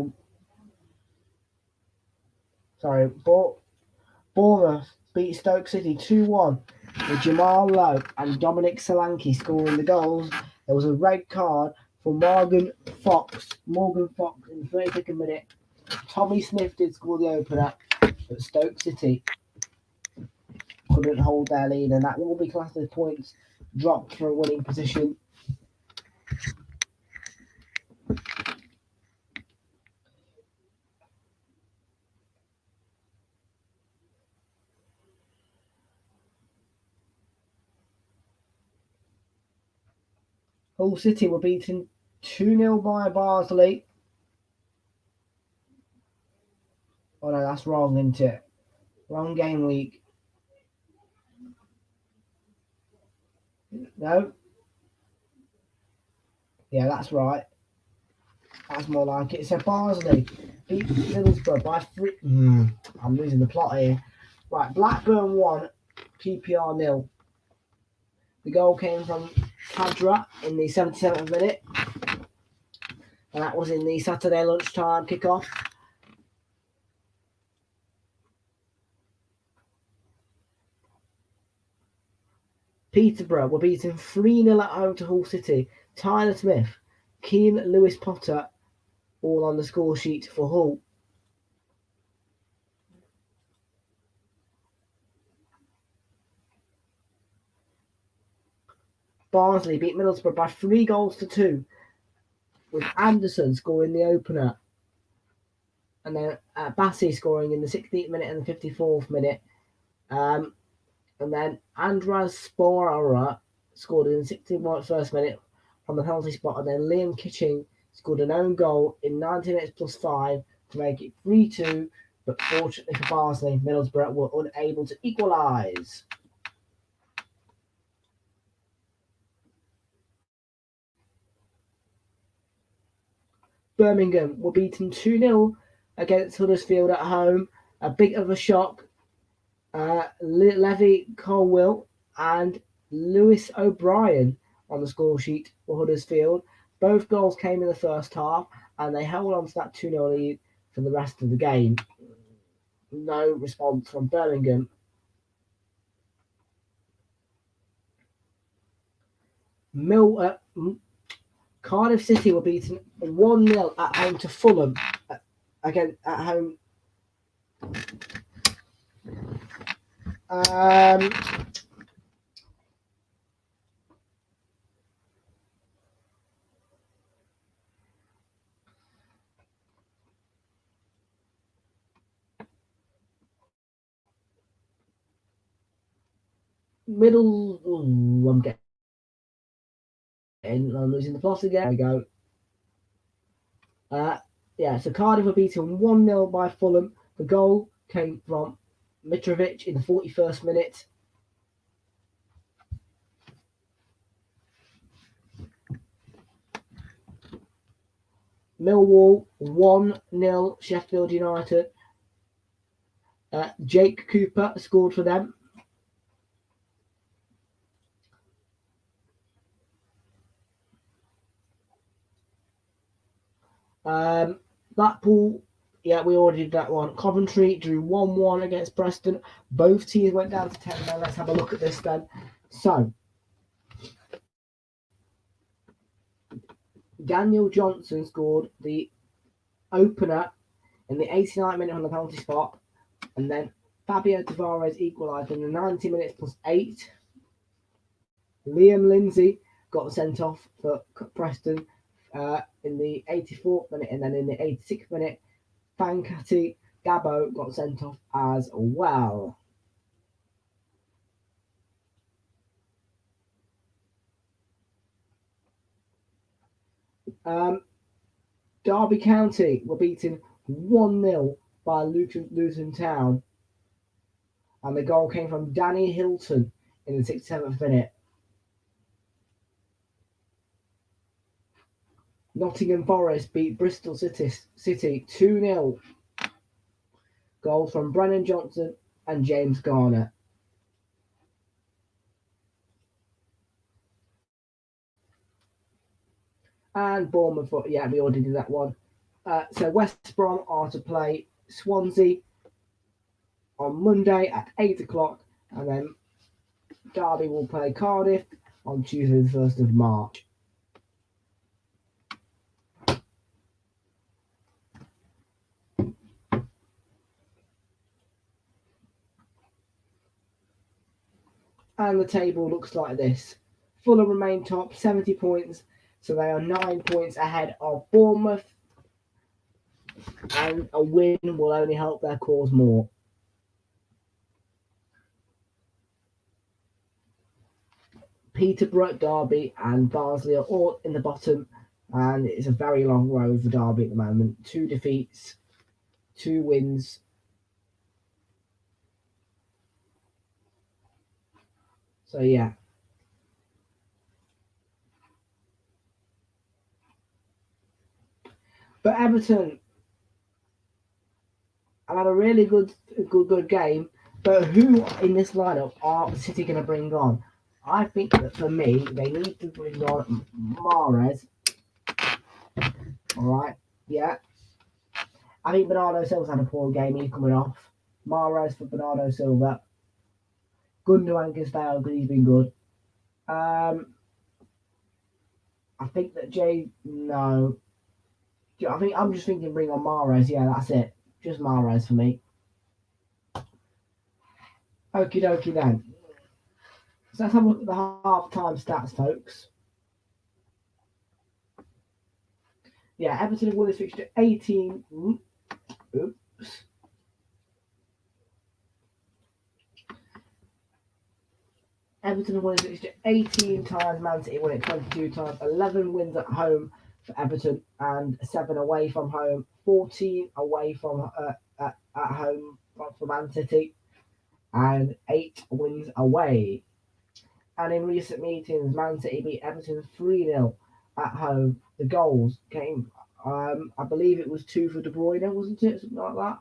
[SPEAKER 1] Bournemouth beat Stoke City 2-1 with Jamal Lowe and Dominic Solanke scoring the goals. There was a red card for Morgan Fox in the 32nd minute. Tommy Smith did score the opener, but Stoke City couldn't hold their lead, and that will be classed as points dropped for a winning position. Hull City were beaten 2-0 by Barnsley. Oh no, that's wrong, isn't it? Wrong game week. No? Yeah, that's right. That's more like it. So Barnsley beat Middlesbrough by 3. I'm losing the plot here. Right, Blackburn 1, QPR 0. The goal came from Kadra in the 77th minute. And that was in the Saturday lunchtime kickoff. Peterborough were beaten 3-0 at home to Hull City. Tyler Smith, Keane Lewis Potter, all on the score sheet for Hull. Barnsley beat Middlesbrough by 3-2, with Anderson scoring the opener. And then Bassi scoring in the 16th minute and the 54th minute. And then Andras Sporara scored in the 61st minute from the penalty spot. And then Liam Kitching scored an own goal in 90 minutes plus 5 to make it 3-2. But fortunately for Barnsley, Middlesbrough were unable to equalise. Birmingham were beaten 2-0 against Huddersfield at home. A bit of a shock. Levy Colwill and Lewis O'Brien on the score sheet for Huddersfield. Both goals came in the first half, and they held on to that 2-0 lead for the rest of the game. No response from Birmingham. Cardiff City were beaten 1-0 at home to Fulham. Again, at home. I'm losing the plot again. There we go. So Cardiff were beaten 1-0 by Fulham. The goal came from Mitrovic in the 41st minute. Millwall 1-0 Sheffield United. Jake Cooper scored for them. Blackpool, we already did that one. Coventry drew 1-1 against Preston. Both teams went down to 10 men. Let's have a look at this then. So, Daniel Johnson scored the opener in the 89th minute on the penalty spot, and then Fabio Tavares equalised in the 90 minutes plus 8. Liam Lindsay got sent off for Preston in the 84th minute, and then in the 86th minute, Fankati Gabo got sent off as well. Derby County were beaten 1-0 by Luton Town, and the goal came from Danny Hilton in the 67th minute. Nottingham Forest beat Bristol City 2-0. Goals from Brennan Johnson and James Garner. And Bournemouth, we already did that one. So West Brom are to play Swansea on Monday at 8 o'clock, and then Derby will play Cardiff on Tuesday the 1st of March. And the table looks like this. Fulham remain top, 70 points, so they are 9 points ahead of Bournemouth, and a win will only help their cause more. Peterborough, Derby and Barnsley are all in the bottom, and it's a very long road for Derby at the moment. 2 defeats, 2 wins. So yeah. But Everton have had a really good game. But who in this lineup are City going to bring on? I think that for me, they need to bring on Mahrez. All right, yeah. I think Bernardo Silva's had a poor game. He's coming off. Mahrez for Bernardo Silva. Gundogan can stay on because he's been good. I think that no. I think I'm just thinking bring on Mahrez. Yeah, that's it. Just Mahrez for me. Okie dokie then. So let's have a look at the half-time stats, folks. Yeah, Everton have won this fixture 18. Oops. Everton have won this fixture 18 times. Man City won it 22 times. 11 wins at home for Everton and 7 away from home. 14 away from at home for Man City and 8 wins away. And in recent meetings, Man City beat Everton 3-0 at home. The goals came, I believe it was 2 for De Bruyne, wasn't it? Something like that.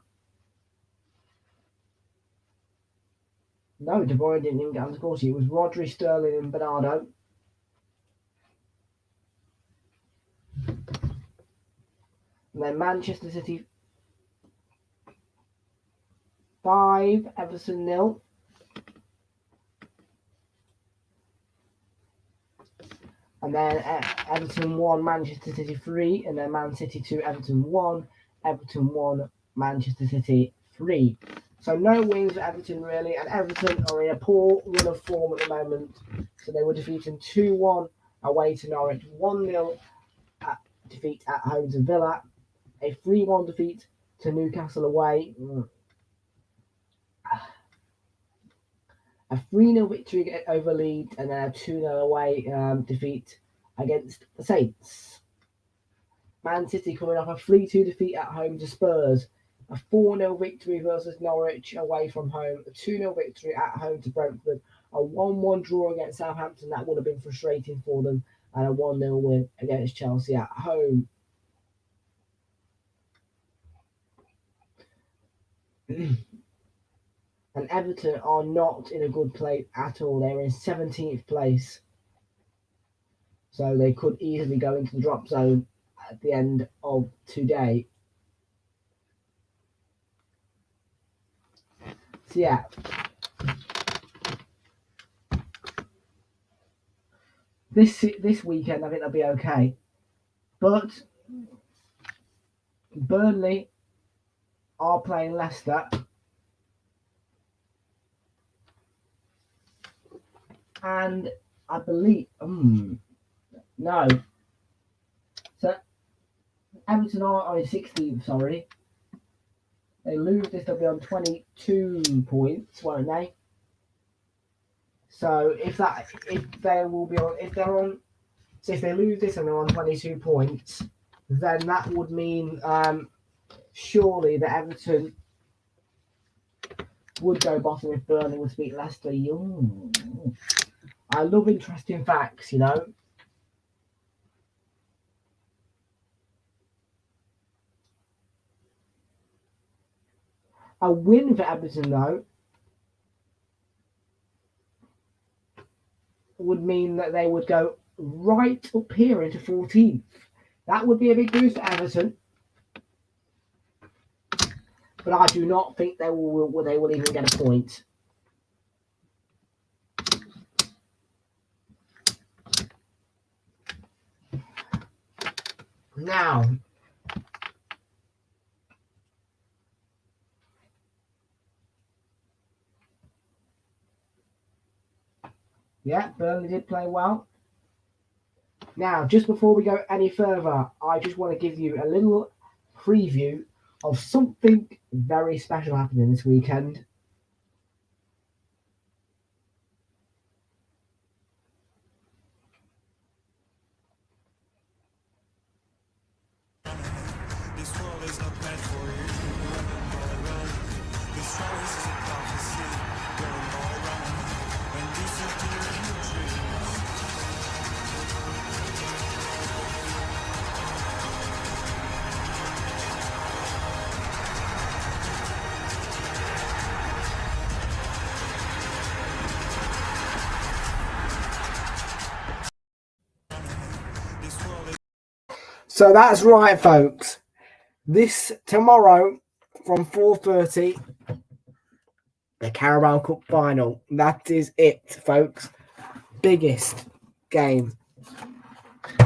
[SPEAKER 1] No, De Bruyne didn't even get on the score sheet. It was Rodri, Sterling and Bernardo. And then Manchester City 5, Everton 0. And then Everton 1, Manchester City 3. And then Man City 2, Everton 1. Everton 1, Manchester City 3. So no wins for Everton really. And Everton are in a poor run of form at the moment. So they were defeated 2-1 away to Norwich. 1-0 defeat at home to Villa. A 3-1 defeat to Newcastle away. A 3-0 victory over Leeds and then a 2-0 away defeat against the Saints. Man City coming off a 3-2 defeat at home to Spurs. A 4-0 victory versus Norwich away from home. A 2-0 victory at home to Brentford. A 1-1 draw against Southampton. That would have been frustrating for them. And a 1-0 win against Chelsea at home. And Everton are not in a good place at all. They're in 17th place. So they could easily go into the drop zone at the end of today. So yeah. This weekend I think they'll be okay. But Burnley are playing Leicester. And I believe no. So Everton are on 16th, sorry. They lose this, they'll be on 22 points, won't they? So if they lose this and they're on 22 points, then that would mean surely that Everton would go bottom if Burnley would beat Leicester. I love interesting facts, you know. A win for Everton, though, would mean that they would go right up here into 14th. That would be a big boost for Everton. But I do not think they will even get a point. Now, yeah, Burnley did play well. Now, just before we go any further, I just want to give you a little preview of something very special happening this weekend. So that's right, folks. This tomorrow from 4:30, the Carabao Cup final. That is it, folks. Biggest game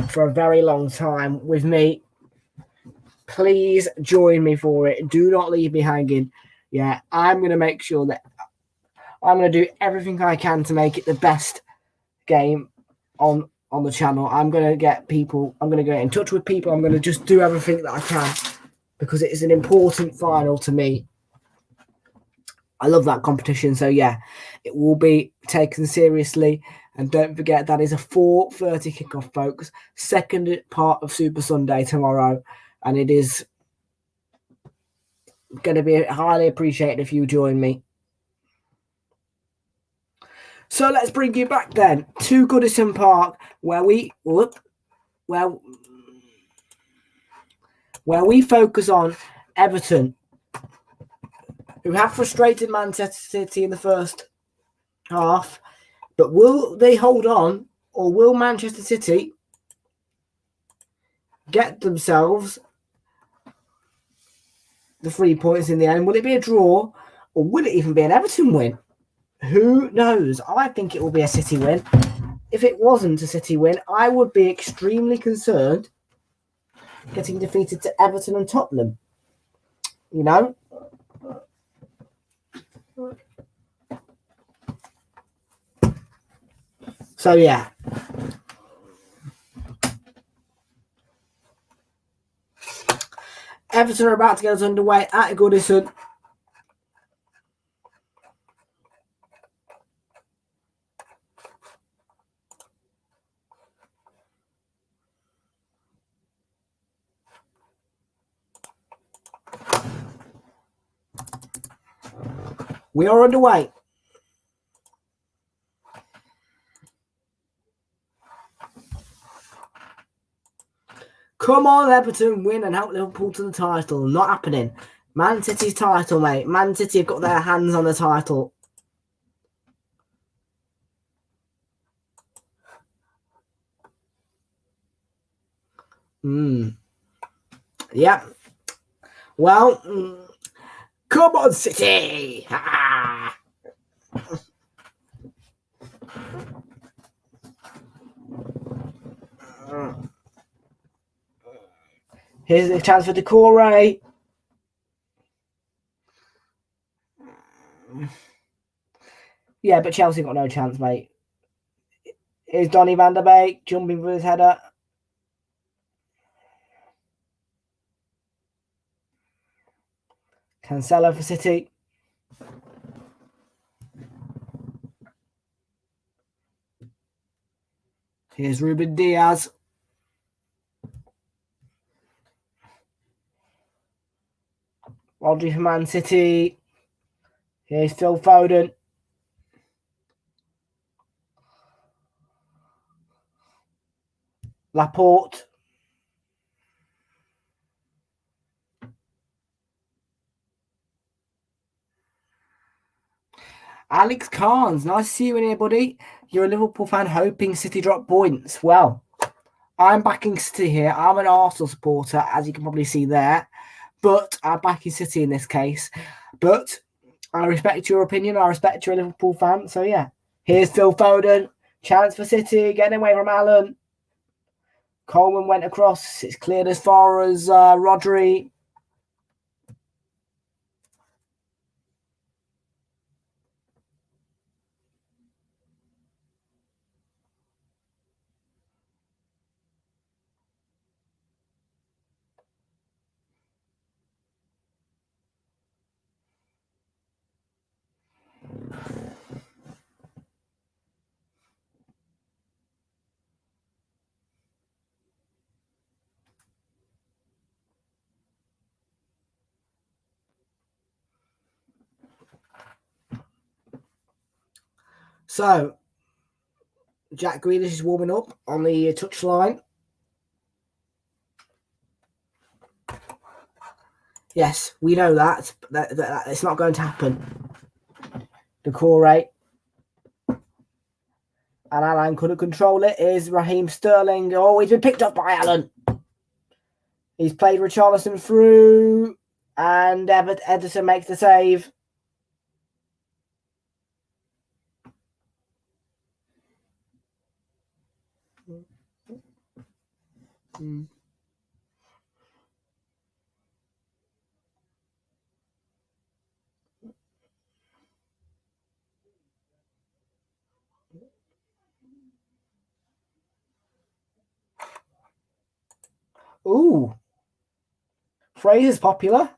[SPEAKER 1] for a very long time with me. Please join me for it. Do not leave me hanging. Yeah, I'm going to make sure that I'm going to do everything I can to make it the best game on the channel. I'm going to get in touch with people. I'm going to just do everything that I can because it is an important final to me. I love that competition. So, yeah, it will be taken seriously. And don't forget, that is a 4:30 kickoff, folks. Second part of Super Sunday tomorrow. And it is going to be highly appreciated if you join me. So let's bring you back then to Goodison Park, where we focus on Everton, who have frustrated Manchester City in the first half. But will they hold on, or will Manchester City get themselves the 3 points in the end? Will it be a draw, or will it even be an Everton win? Who knows? I think it will be a City win. If it wasn't a City win, I would be extremely concerned getting defeated to Everton and Tottenham. You know? So, yeah. Everton are about to get us underway at Goodison. We are underway. Come on, Everton, win and help Liverpool to the title. Not happening. Man City's title, mate. Man City have got their hands on the title. Yeah. Well, come on, City. Here's the chance for Decore. Yeah, but Chelsea got no chance, mate. Here's Donny van der Beek jumping for his header. Cancelo for City. Here's Ruben Diaz. Rodri for Man City. Here's Phil Foden. Laporte. Alex Carnes, nice to see you in here, buddy. You're a Liverpool fan hoping City drop points. Well, I'm backing City here. I'm an Arsenal supporter, as you can probably see there. But I'm backing City in this case. But I respect your opinion. I respect you're a Liverpool fan. So, yeah. Here's Phil Foden. Chance for City. Getting away from Allen. Coleman went across. It's cleared as far as Rodri. So, Jack Grealish is warming up on the touchline. Yes, we know that it's not going to happen. Decore. And Alan couldn't control it. Is Raheem Sterling. Oh, he's been picked up by Alan. He's played Richarlison through, and Ederson makes the save. Ooh. Fraser's popular.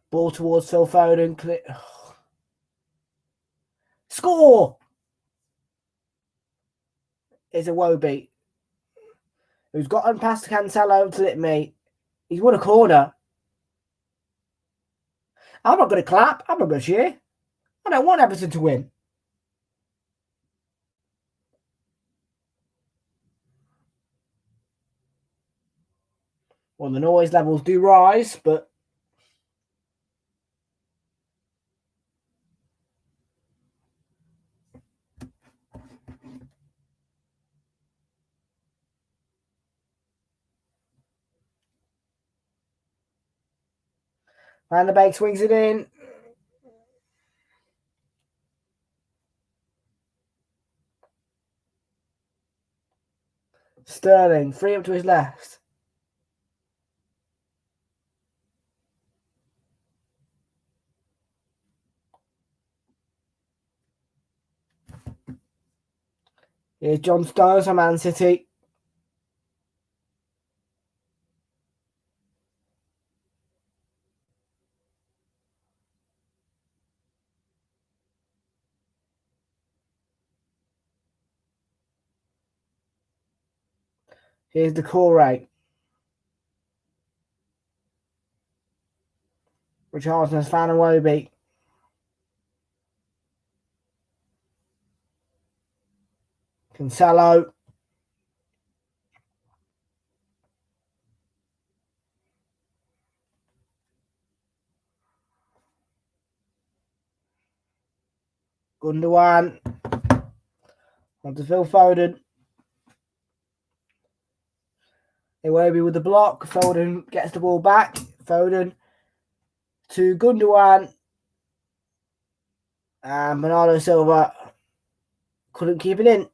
[SPEAKER 1] Ball towards Phil Foden. Score! It's a Wobie, who's gotten past Cancelo to Litme. He's won a corner. I'm not going to clap. I'm not going to cheer. I don't want Everton to win. Well, the noise levels do rise, but Van der Beek swings it in. Sterling, free up to his left. Here's John Stones from Man City. Here's the Corey. Richarlison's Fan and Wobie. Cancelo. Gundogan. On to Phil Foden. Wobie with the block. Foden gets the ball back. Foden to Gundogan. And Bernardo Silva couldn't keep it in.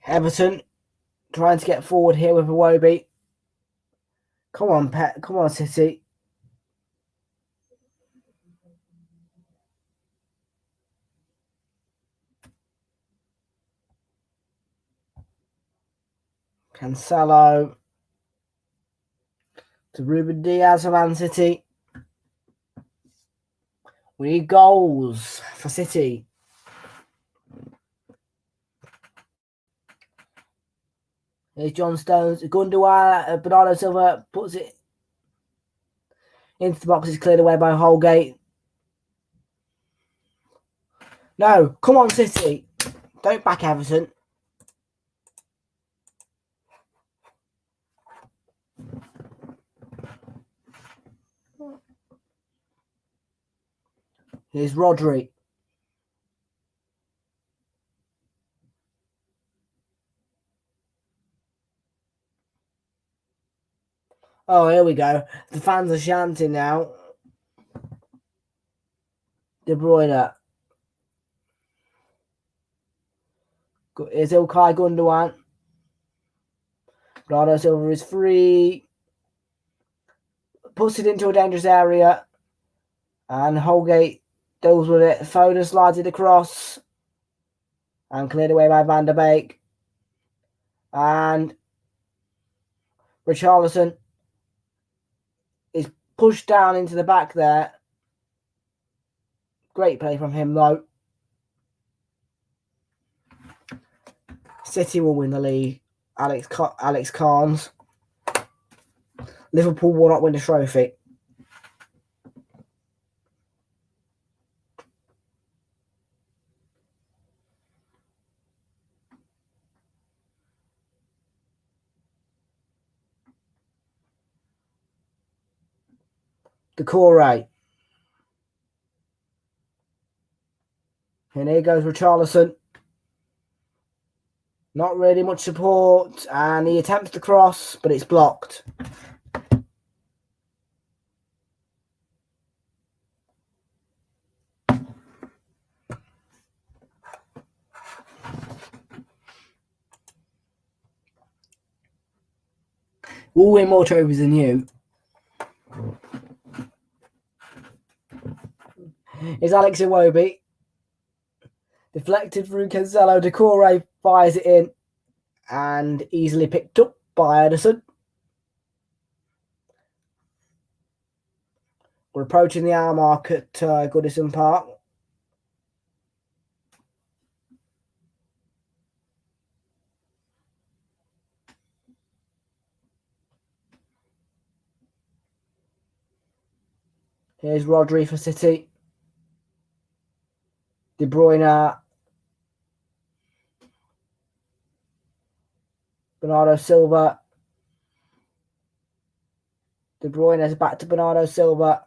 [SPEAKER 1] Everton trying to get forward here with a Wobie. Come on, Pet. Come on, City. Cancelo to Ruben Diaz of Man City. We need goals for City. Here's John Stones. Gundogan. Bernardo Silva puts it into the box. It's cleared away by Holgate. No, come on, City. Don't back Everton. Here's Rodri. Oh, here we go. The fans are chanting now. De Bruyne. Here's Ilkay Gundogan. Bernardo Silva is free. puts it into a dangerous area, and Holgate deals with it. Foden slides it across and cleared away by Van der Beek. And Richarlison is pushed down into the back there. Great play from him, though. City will win the league. Alex Carnes. Liverpool will not win the trophy. Decore. And here goes Richarlison. Not really much support, and he attempts to cross, but it's blocked. We'll win more trophies than you. It's Alex Iwobi. Deflected through Cancelo. Decore fires it in and easily picked up by Ederson. We're approaching the hour mark at Goodison Park. Here's Rodri for City. De Bruyne. Bernardo Silva. De Bruyne is back to Bernardo Silva.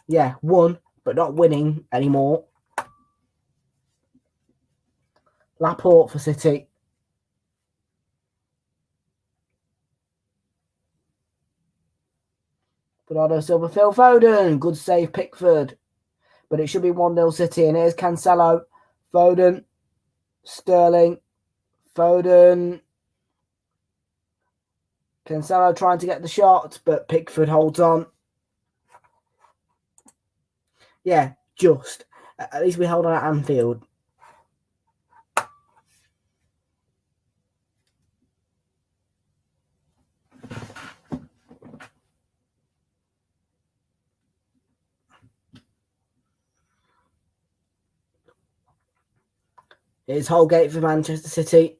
[SPEAKER 1] Yeah, won, but not winning anymore. Laporte for City. Bernardo Silva, Phil Foden. Good save, Pickford. But it should be 1-0 City. And here's Cancelo. Foden. Sterling. Foden. Cancelo trying to get the shot, but Pickford holds on. Yeah, just. At least we held on at Anfield. Here's Holgate for Manchester City.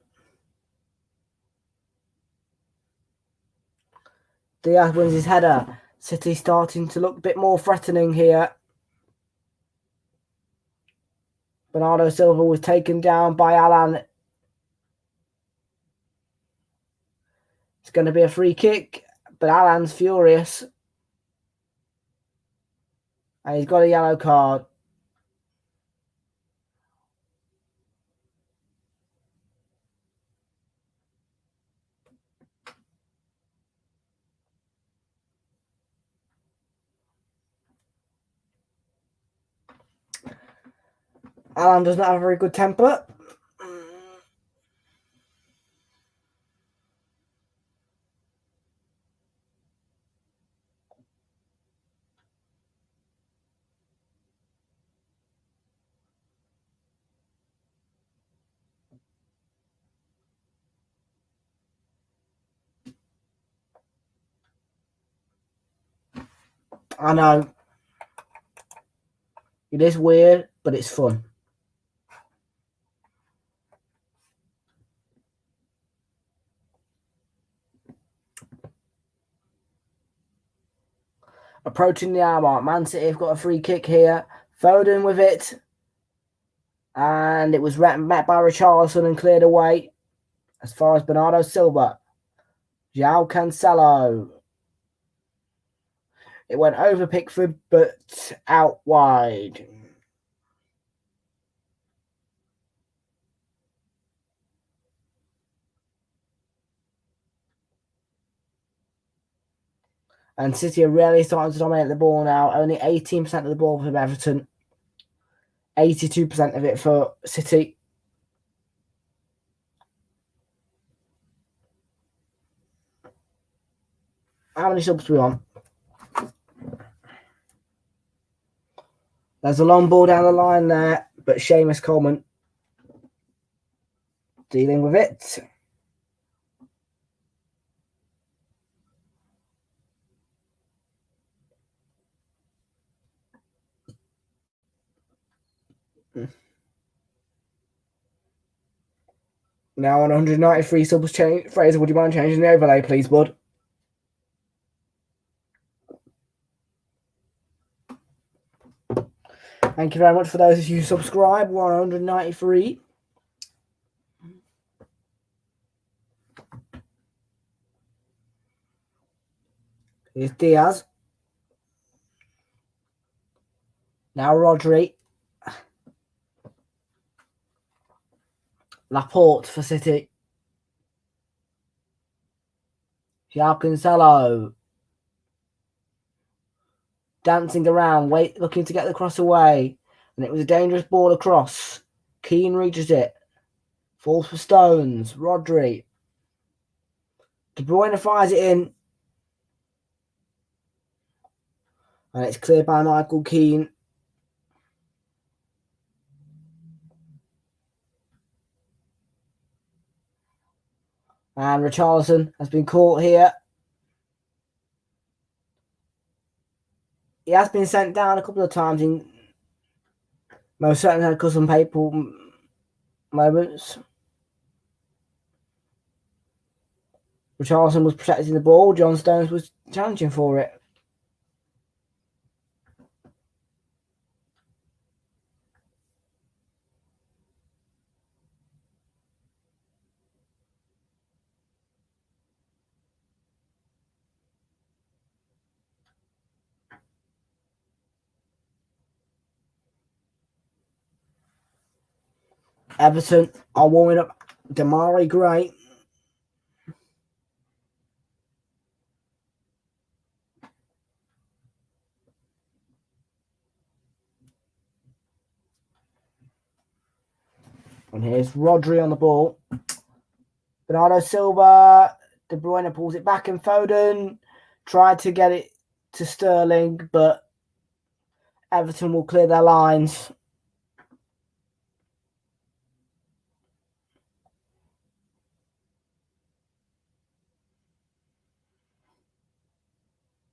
[SPEAKER 1] Diaz wins his header. City starting to look a bit more threatening here. Bernardo Silva was taken down by Alan. It's going to be a free kick, but Alan's furious. And he's got a yellow card. Alan does not have a very good temper. I know. It is weird, but it's fun. Approaching the hour mark. Man City have got a free kick here. Foden with it. And it was met by Richarlison and cleared away. As far as Bernardo Silva. João Cancelo. It went over Pickford, but out wide. And City are really starting to dominate the ball now. Only 18% of the ball for Everton. 82% of it for City. How many subs do we want? There's a long ball down the line there, but Seamus Coleman dealing with it. Now on 193 subs change. Fraser, would you mind changing the overlay, please, bud? Thank you very much for those of you who subscribe. We're on 193. Here's Diaz. Now Rodri. Laporte for City. João Cancelo. Dancing around, looking to get the cross away. And it was a dangerous ball across. Keane reaches it. Falls for Stones. Rodri. De Bruyne fires it in. And it's cleared by Michael Keane. And Richarlison has been caught here. He has been sent down a couple of times in most certainly had some paper moments. Richarlison was protecting the ball. John Stones was challenging for it. Everton are warming up Damari Gray. And here's Rodri on the ball. Bernardo Silva. De Bruyne pulls it back and Foden tried to get it to Sterling, but Everton will clear their lines.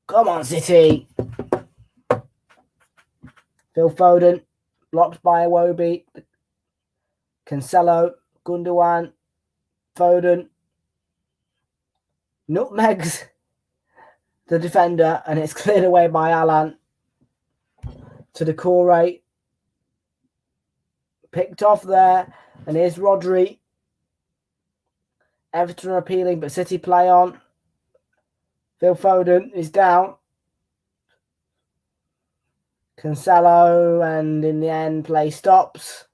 [SPEAKER 1] Come on, City. Phil Foden, blocked by Iwobi. Cancelo, Gundogan, Foden. Nutmegs the defender, and it's cleared away by Alan. To the Decore. Picked off there, and here's Rodri. Everton are appealing, but City play on. Phil Foden is down. Cancelo, and in the end, play stops.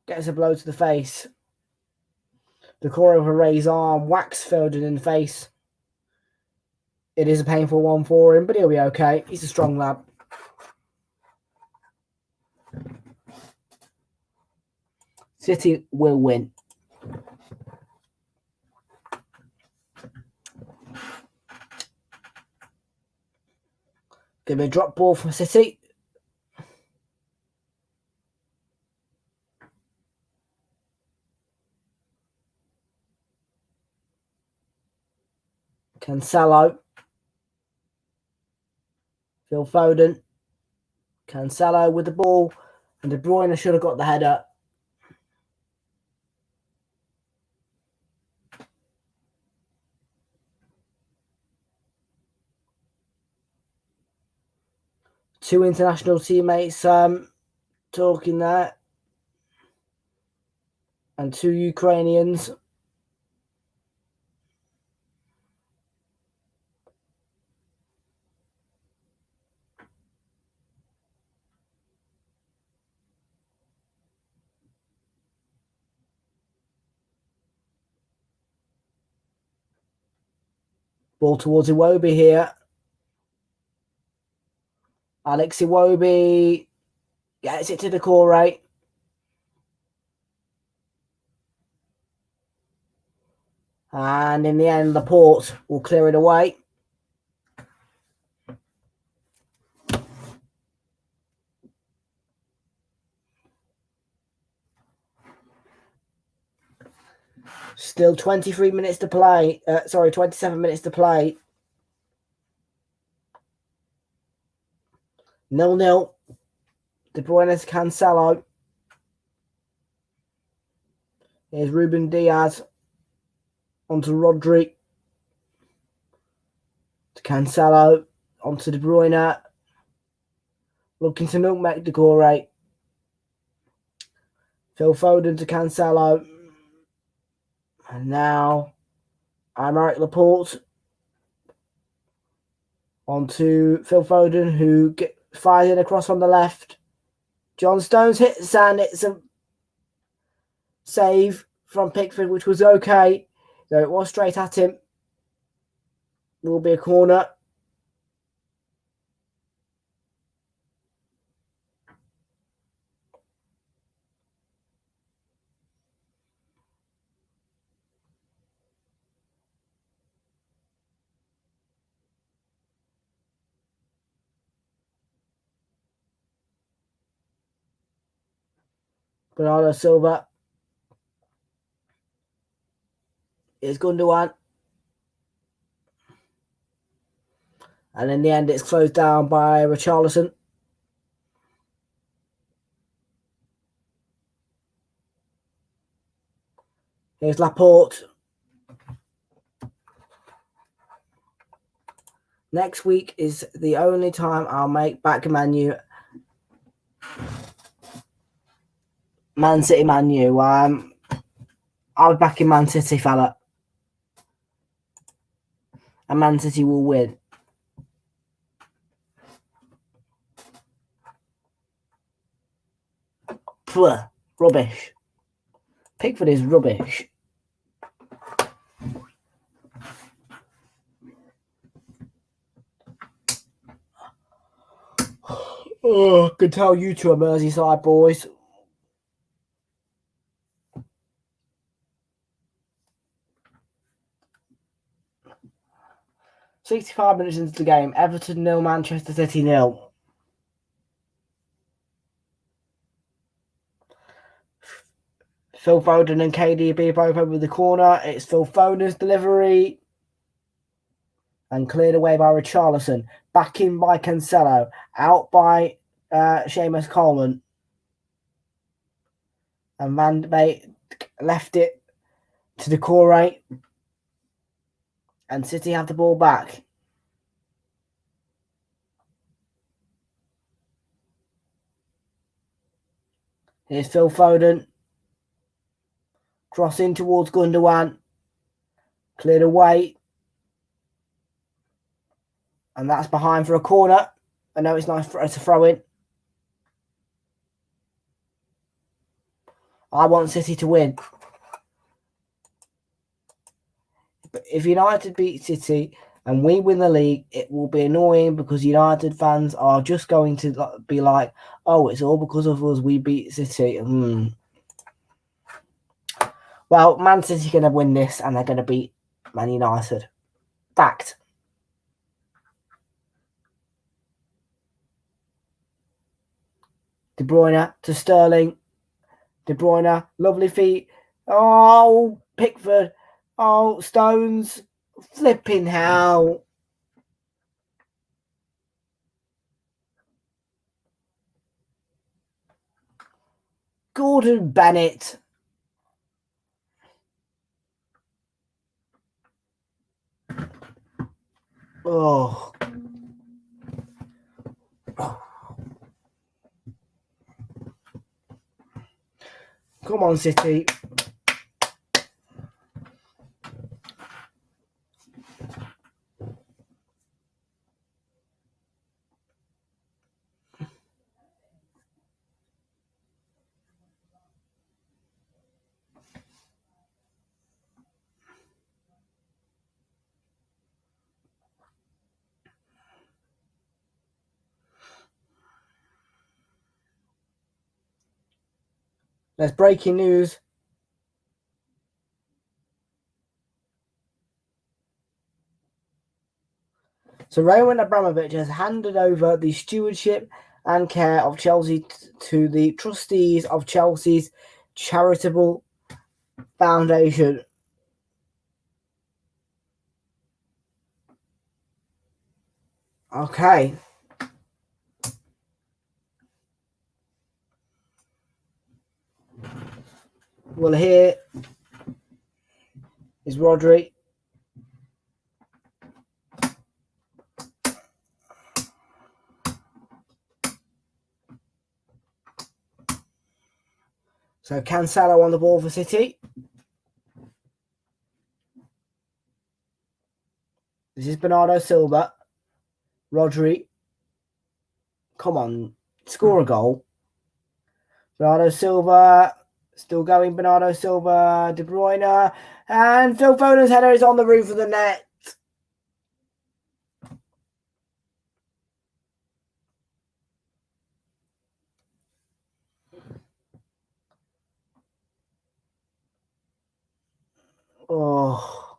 [SPEAKER 1] Gets a blow to the face. Decore with a raised arm whacks Foden in the face. It is a painful one for him, but he'll be okay. He's a strong lad. City will win. Give me a drop ball from City. Cancelo. Phil Foden. Cancelo with the ball. And De Bruyne should have got the header. Two international teammates talking there. And two Ukrainians. Ball towards Iwobi here. Alex Iwobi gets it to Decore. And in the end, Laporte will clear it away. Still 23 minutes to play. 27 minutes to play. 0-0. De Bruyne to Cancelo. Here's Ruben Diaz. Onto Rodri. To Cancelo. Onto De Bruyne. Looking to nutmeg Decore. Phil Foden to Cancelo. And now Aymeric Laporte. Onto Phil Foden, who fires in across on the left. John Stones hits, and it's a save from Pickford, which was okay, though it was straight at him. It will be a corner. Bernardo Silva. It's Gundogan. And in the end, it's closed down by Richarlison. Here's Laporte. Next week is the only time I'll make back Man City Man U. I'll be back in Man City, fella. And Man City will win. Pwah, rubbish. Pickford is rubbish. Oh, I can tell you two are Merseyside boys. "65 minutes into the game, Everton 0, Manchester City 0. Phil Foden and KDB both over the corner. It's Phil Foden's delivery. And cleared away by Richarlison. Back in by Cancelo. Out by Seamus Coleman. And Van Beek left it to Decore. And City have the ball back. Here's Phil Foden. Crossing towards Gundogan. Cleared away. And that's behind for a corner. I know it's nice it's a throw in. I want City to win. But if United beat City and we win the league, it will be annoying because United fans are just going to be like, oh, it's all because of us, we beat City. Well, Man City are going to win this and they're going to beat Man United. Fact. De Bruyne to Sterling. De Bruyne, lovely feet. Oh, Pickford. Oh, Stones. Flipping hell. Gordon Bennett. Oh. Come on, City. There's breaking news. So Roman Abramovich has handed over the stewardship and care of Chelsea to the trustees of Chelsea's charitable foundation. Okay. Well, here is Rodri. So Cancelo on the ball for City. This is Bernardo Silva. Rodri. Come on, score a goal. Bernardo Silva. Still going, Bernardo Silva. De Bruyne. And Phil Foden's header is on the roof of the net. Oh.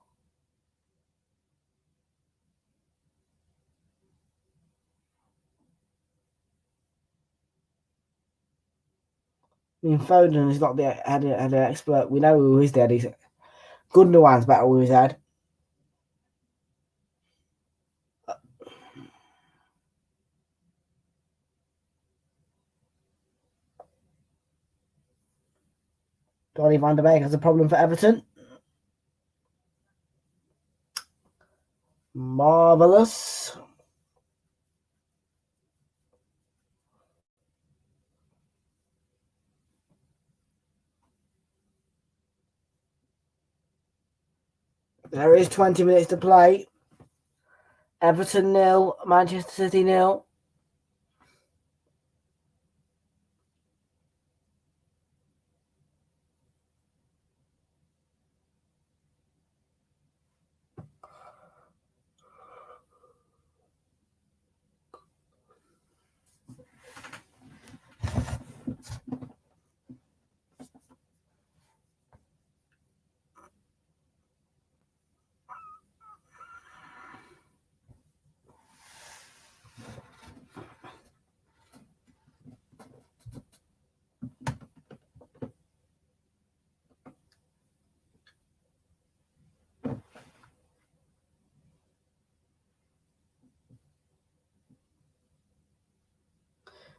[SPEAKER 1] I mean, Foden has got the header expert. We know who his dad is. Gundogan's better with his head. Donny van der Beek has a problem for Everton. Marvellous. There is 20 minutes to play. Everton 0, Manchester City 0.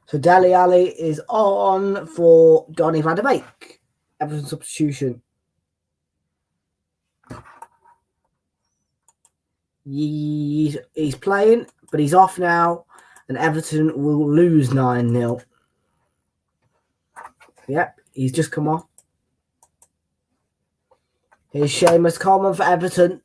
[SPEAKER 1] So Dele Alli is on for Donny van der Beek. Everton substitution. He's playing, but he's off now, and Everton will lose 9-0. Yep, he's just come off. Here's Seamus Coleman for Everton.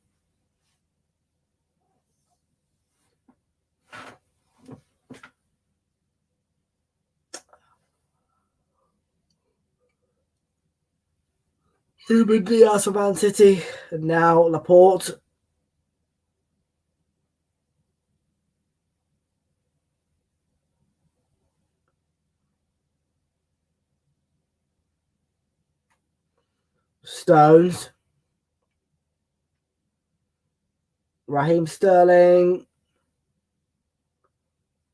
[SPEAKER 1] Ruben Diaz for Man City. And now Laporte. Stones. Raheem Sterling.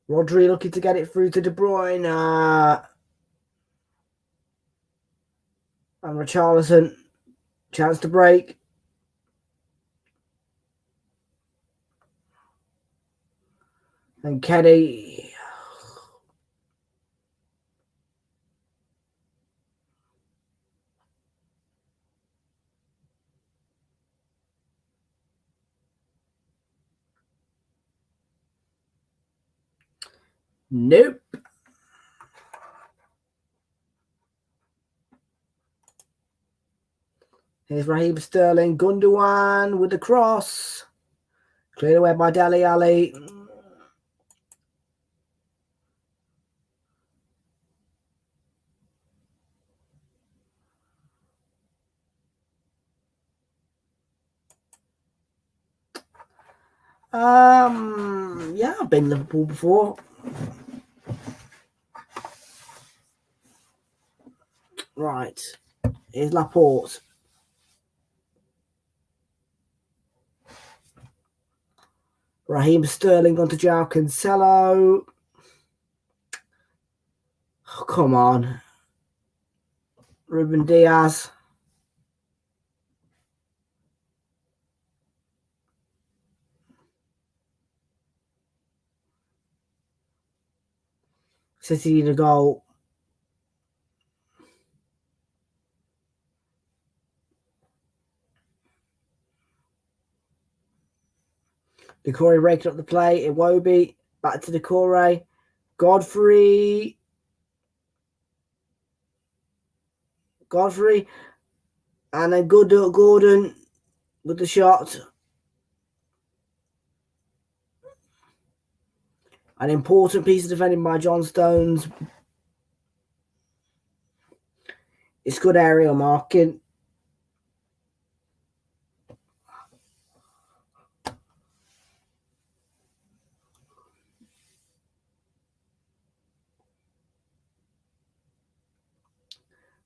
[SPEAKER 1] Rodri looking to get it through to De Bruyne. And Richarlison. Chance to break. And Kenny. Nope. Here's Raheem Sterling. Gundogan with the cross. Cleared away by Dele Alli. Yeah, I've been Liverpool before. Right. Here's Laporte. Raheem Sterling onto João Cancelo. Oh, come on. Ruben Diaz. City need a goal. Decore raking up the play. Iwobi. Back to Decore. Godfrey. And then Gordon with the shot. An important piece of defending by John Stones. It's good aerial marking.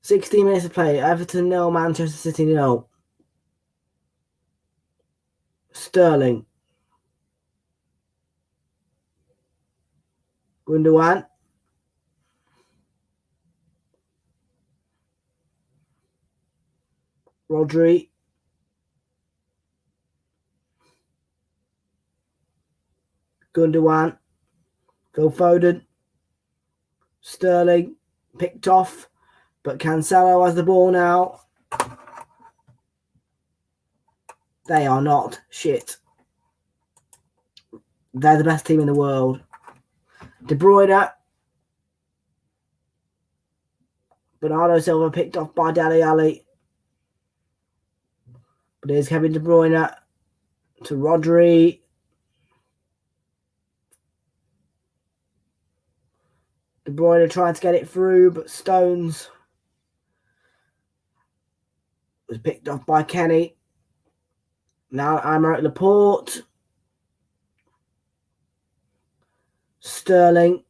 [SPEAKER 1] "16 minutes of play. Everton 0, Manchester City 0. Sterling. Gundogan. Rodri. Gundogan. Phil Foden. Sterling. Picked off. But Cancelo has the ball now. They are not shit. They're the best team in the world. De Bruyne. Bernardo Silva picked off by Dele Alli. But here's Kevin De Bruyne to Rodri. De Bruyne trying to get it through, but Stones was picked off by Kenny. Now Aymeric Laporte. Sterling.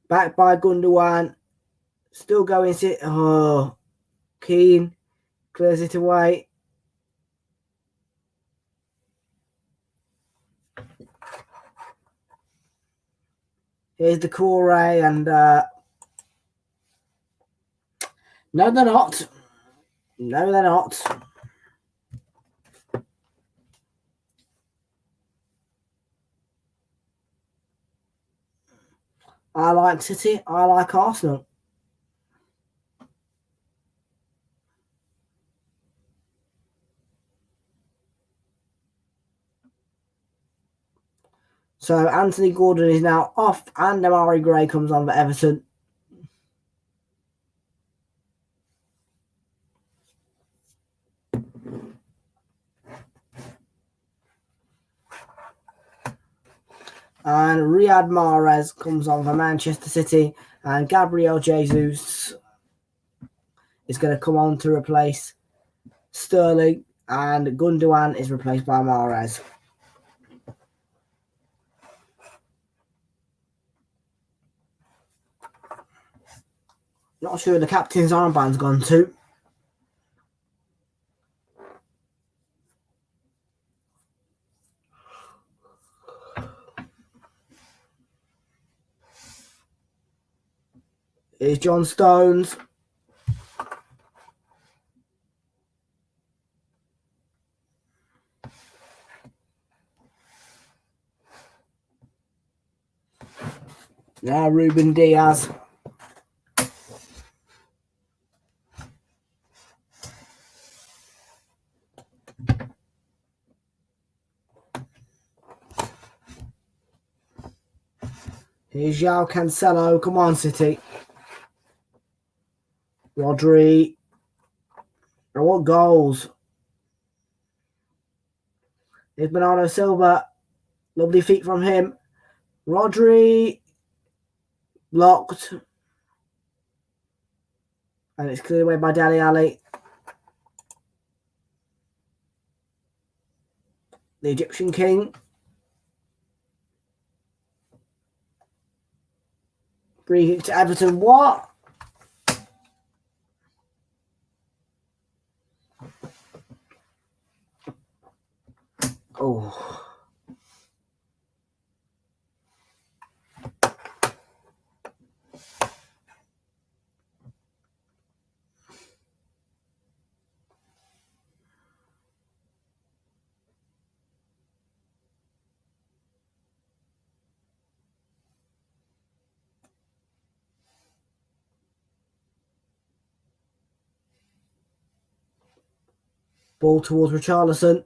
[SPEAKER 1] Back by Gundogan. Still going. Oh, Keane clears it away. Here's the Decore and no, they're not. No, they're not. I like City. I like Arsenal. So Anthony Gordon is now off and Amari Gray comes on for Everton. And Riyad Mahrez comes on for Manchester City. And Gabriel Jesus is going to come on to replace Sterling. And Gundogan is replaced by Mahrez. Not sure who the captain's armband's gone to. Here's John Stones. Now Ruben Diaz. Here's João Cancelo. Come on, City. Rodri. I want goals. Here's Bernardo Silva. Lovely feet from him. Rodri. Blocked. And it's cleared away by Dele Alli. The Egyptian King. Free kick to Everton. What? Oh. Ball towards Richarlison.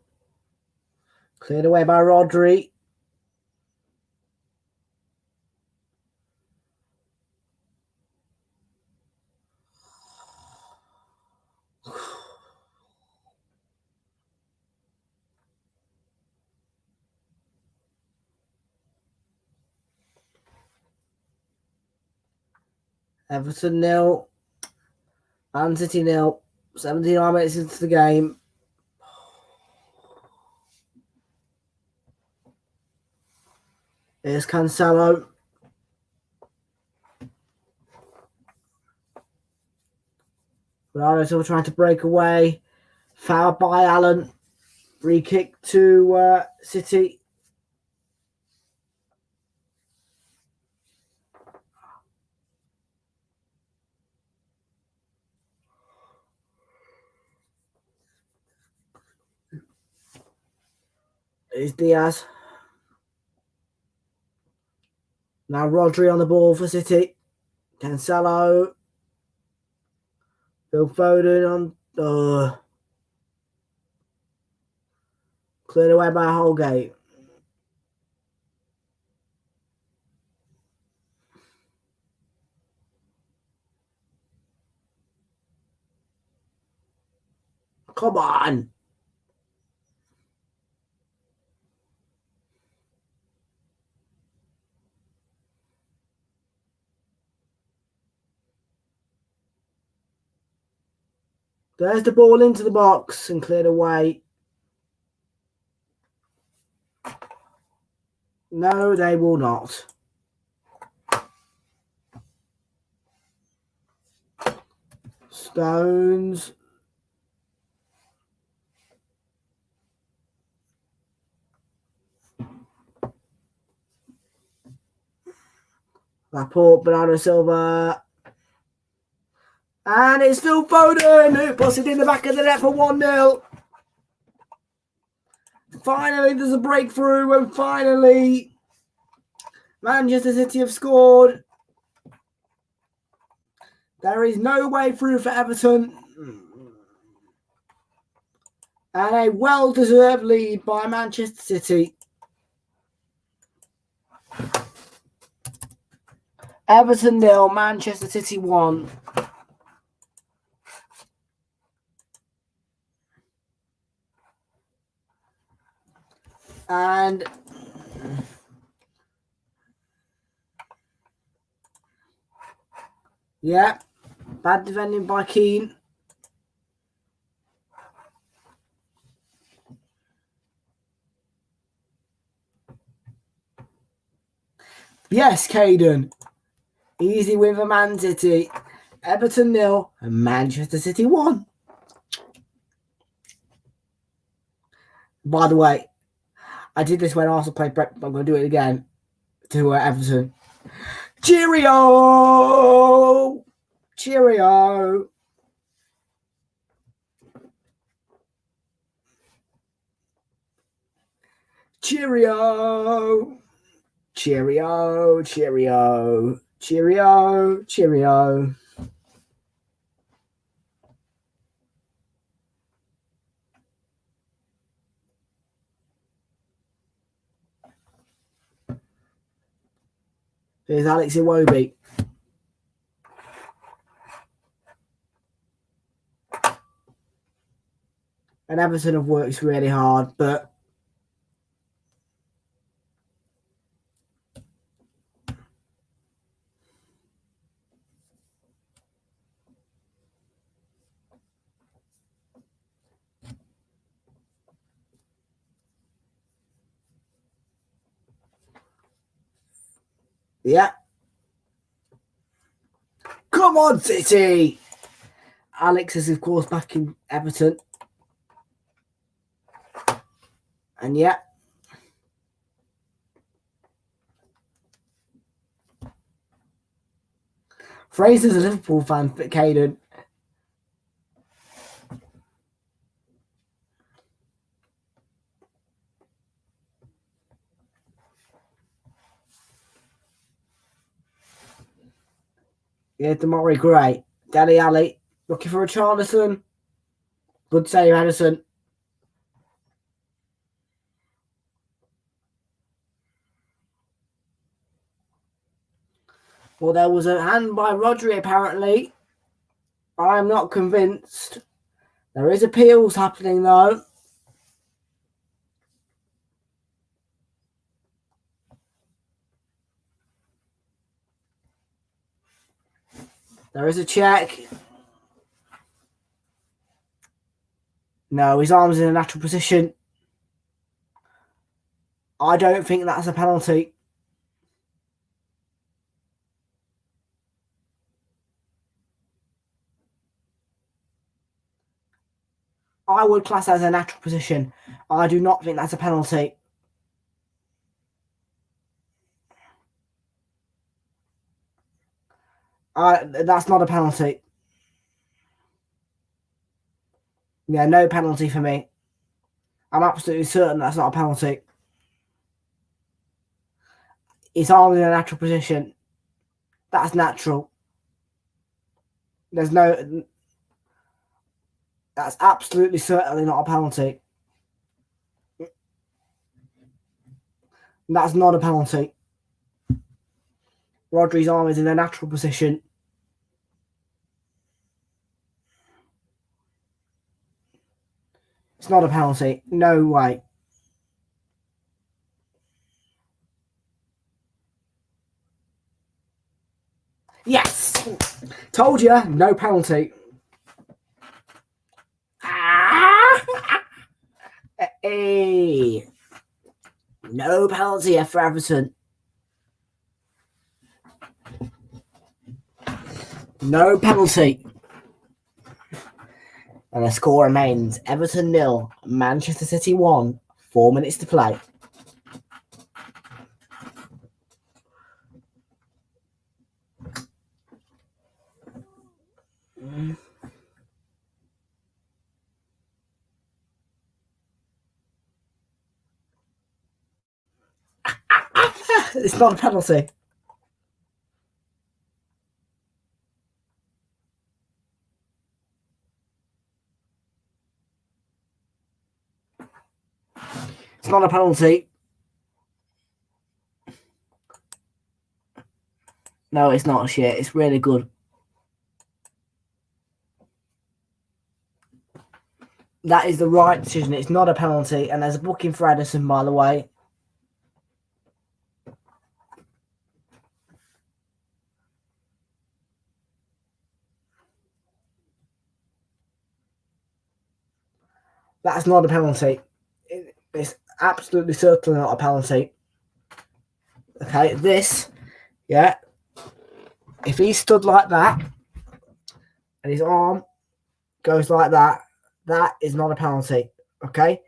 [SPEAKER 1] Cleared away by Rodri. Everton 0. Man City 0. 79 minutes into the game. Here's Cancelo. Ronaldo still trying to break away. Fouled by Allen. Free kick to City. Here's Diaz. Now Rodri on the ball for City. Cancelo. Phil Foden on. Cleared away by Holgate. Come on. There's the ball into the box and cleared away. No, they will not. Stones. Laporte, Bernardo Silva. And it's Phil Foden who puts it in the back of the net for 1-0. Finally, there's a breakthrough, and finally, Manchester City have scored. There is no way through for Everton. And a well-deserved lead by Manchester City. Everton 0, Manchester City 1. And yeah, bad defending by Keane. Yes, Caden. Easy win for Man City. Everton 0 and Manchester City 1. By the way, I did this when Arsenal played Brentford. I'm going to do it again to Everton. Cheerio! Cheerio! Cheerio! Cheerio! Cheerio! Cheerio! Cheerio! Here's Alex Iwobi. And Everton have worked really hard, but yeah. Come on, City! Alex is, of course, back in Everton. And yeah. Fraser's a Liverpool fan, but Caden. Yeah, Damari, great. Daddy Ali, looking for a Charlison. Good save, Addison. Well, there was a hand by Rodri, apparently. I'm not convinced. There is appeals happening, though. There is a check. No, his arm's in a natural position. I don't think that's a penalty. I would class that as a natural position. I do not think that's a penalty. That's not a penalty. Yeah, no penalty for me. I'm absolutely certain that's not a penalty. His arm in a natural position. That's natural. There's no... That's absolutely certainly not a penalty. That's not a penalty. Rodri's arm is in a natural position. It's not a penalty. No way. Yes! Told you, no penalty. Hey. No penalty for Everton. No penalty. And the score remains Everton 0, Manchester City 1, 4 minutes to play. It's not a penalty. It's not a penalty. No, it's not shit. It's really good. That is the right decision. It's not a penalty. And there's a booking for Edison, by the way. That's not a penalty. It's absolutely certainly not a penalty. Okay, this, yeah. If he stood like that and his arm goes like that, that is not a penalty. Okay?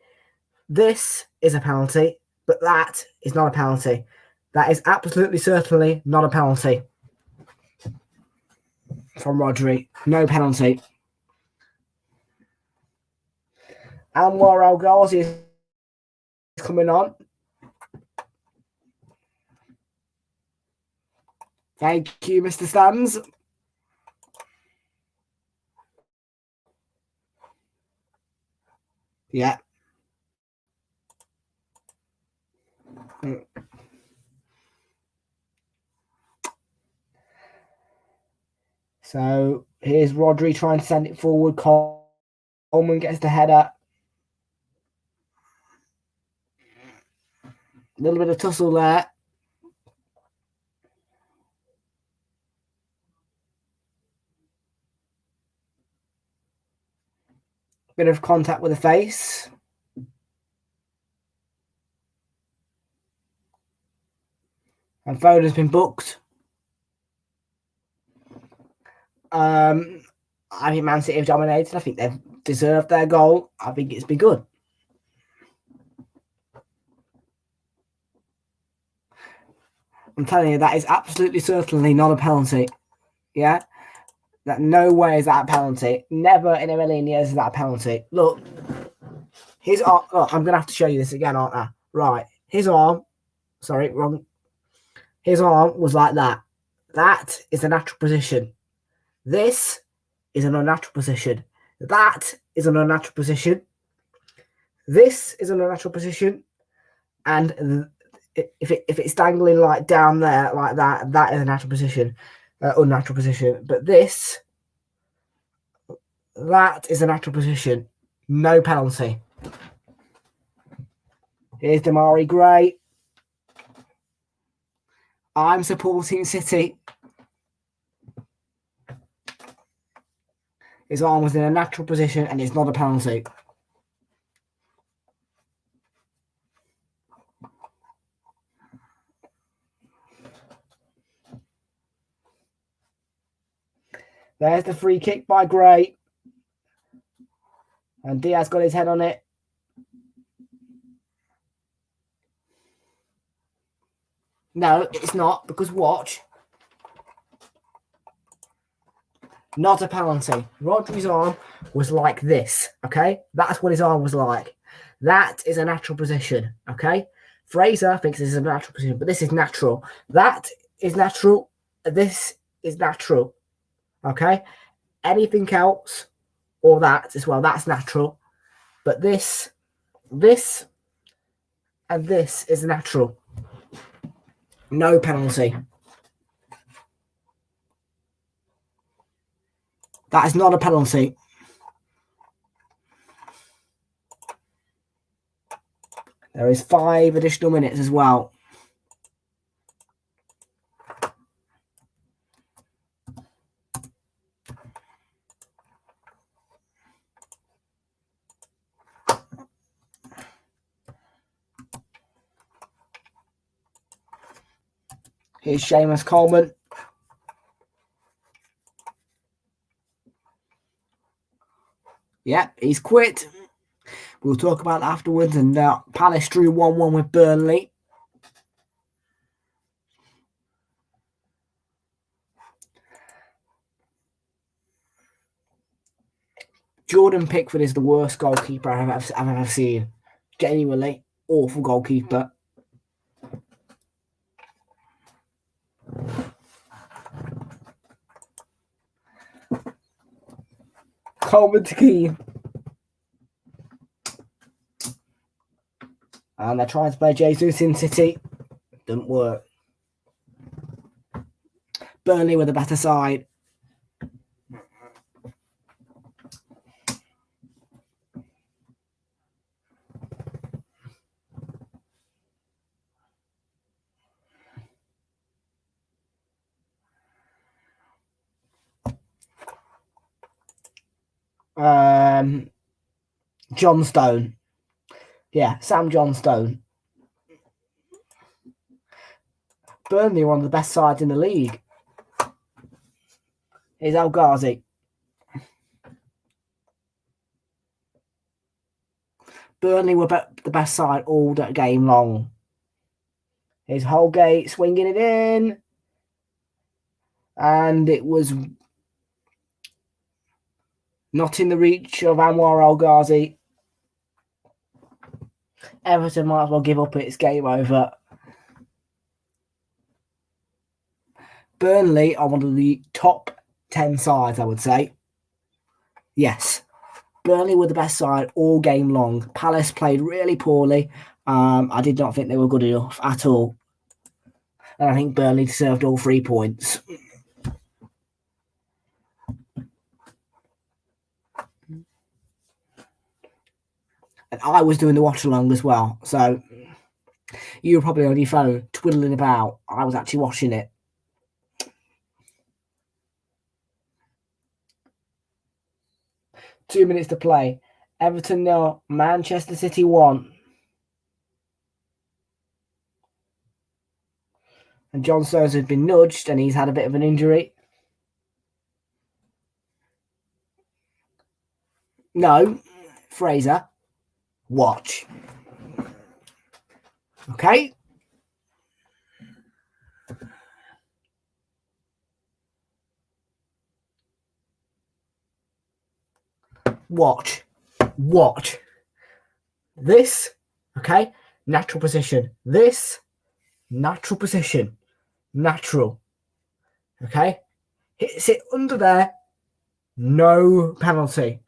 [SPEAKER 1] This is a penalty, but that is not a penalty. That is absolutely certainly not a penalty from Rodri. No penalty. Anwar El Ghazi is coming on. Thank you, Mr. Stans. Yeah. So here's Rodri trying to send it forward. Coleman gets the header. A little bit of tussle there. Bit of contact with the face. And Foden's been booked. I think Man City have dominated. I think they've deserved their goal. I think it's been good. I'm telling you, that is absolutely certainly not a penalty. Yeah? That no way is that a penalty. Never in a million years is that a penalty. Look, his arm. Oh, I'm going to have to show you this again, aren't I? Right. His arm. Sorry, wrong. His arm was like that. That is a natural position. This is an unnatural position. That is an unnatural position. This is an unnatural position. And if it's dangling like down there like that, that is a natural position, unnatural position. But this, that is a natural position. No penalty. Here's Damari Gray. I'm supporting City. His arm was in a natural position and it's not a penalty. There's the free kick by Gray. And Diaz got his head on it. No, it's not, because watch. Not a penalty. Rodri's arm was like this, okay? That's what his arm was like. That is a natural position, okay? Fraser thinks this is a natural position, but this is natural. That is natural. This is natural, okay? Anything else or that as well, that's natural. But this, and this is natural. No penalty. That is not a penalty. There is 5 additional minutes as well. Here's Seamus Coleman. Yeah, he's quit. We'll talk about that afterwards. And Palace drew 1-1 with Burnley. Jordan Pickford is the worst goalkeeper I've ever seen. Genuinely awful goalkeeper. Coleman to Keane. And they're trying to play Jesus in City. Didn't work. Burnley were the better side. John Stone. Yeah, Sam John Stone. Burnley were one of the best sides in the league. Here's El Ghazi. Burnley were the best side all that game long. Here's Holgate swinging it in. And it was not in the reach of Anwar El Ghazi. Everton might as well give up. It's game over. Burnley are one of the top 10 sides, I would say. Yes. Burnley were the best side all game long. Palace played really poorly. I did not think they were good enough at all. And I think Burnley deserved all 3 points. And I was doing the watch along as well. So you were probably on your phone twiddling about. I was actually watching it. Two minutes to play. Everton 0, Manchester City 1. And John Stones had been nudged and he's had a bit of an injury. No, Fraser, watch. Okay? Watch. Watch. This, okay? Natural position. This, natural position. Natural. Okay? Hits it under there. No penalty.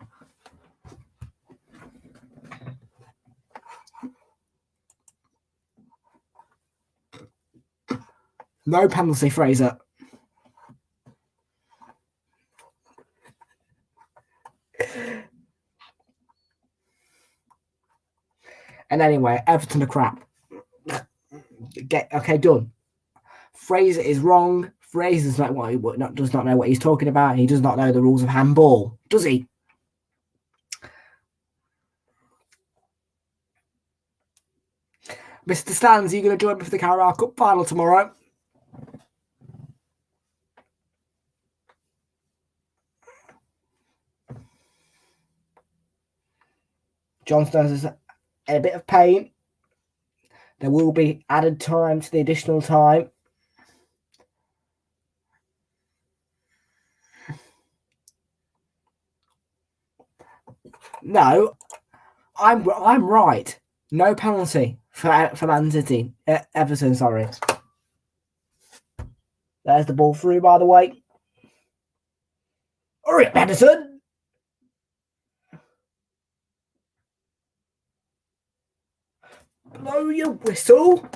[SPEAKER 1] No penalty, Fraser. And anyway, Everton are crap. Okay, done. Fraser is wrong. Fraser does not know what he's talking about. He does not know the rules of handball, does he? Mr. Stans, are you going to join me for the Carabao Cup final tomorrow? John Stones is in a bit of pain. There will be added time to the additional time. No, I'm right. No penalty for Man City. Everton, sorry. There's the ball through, by the way. All right, Madison. Blow your whistle.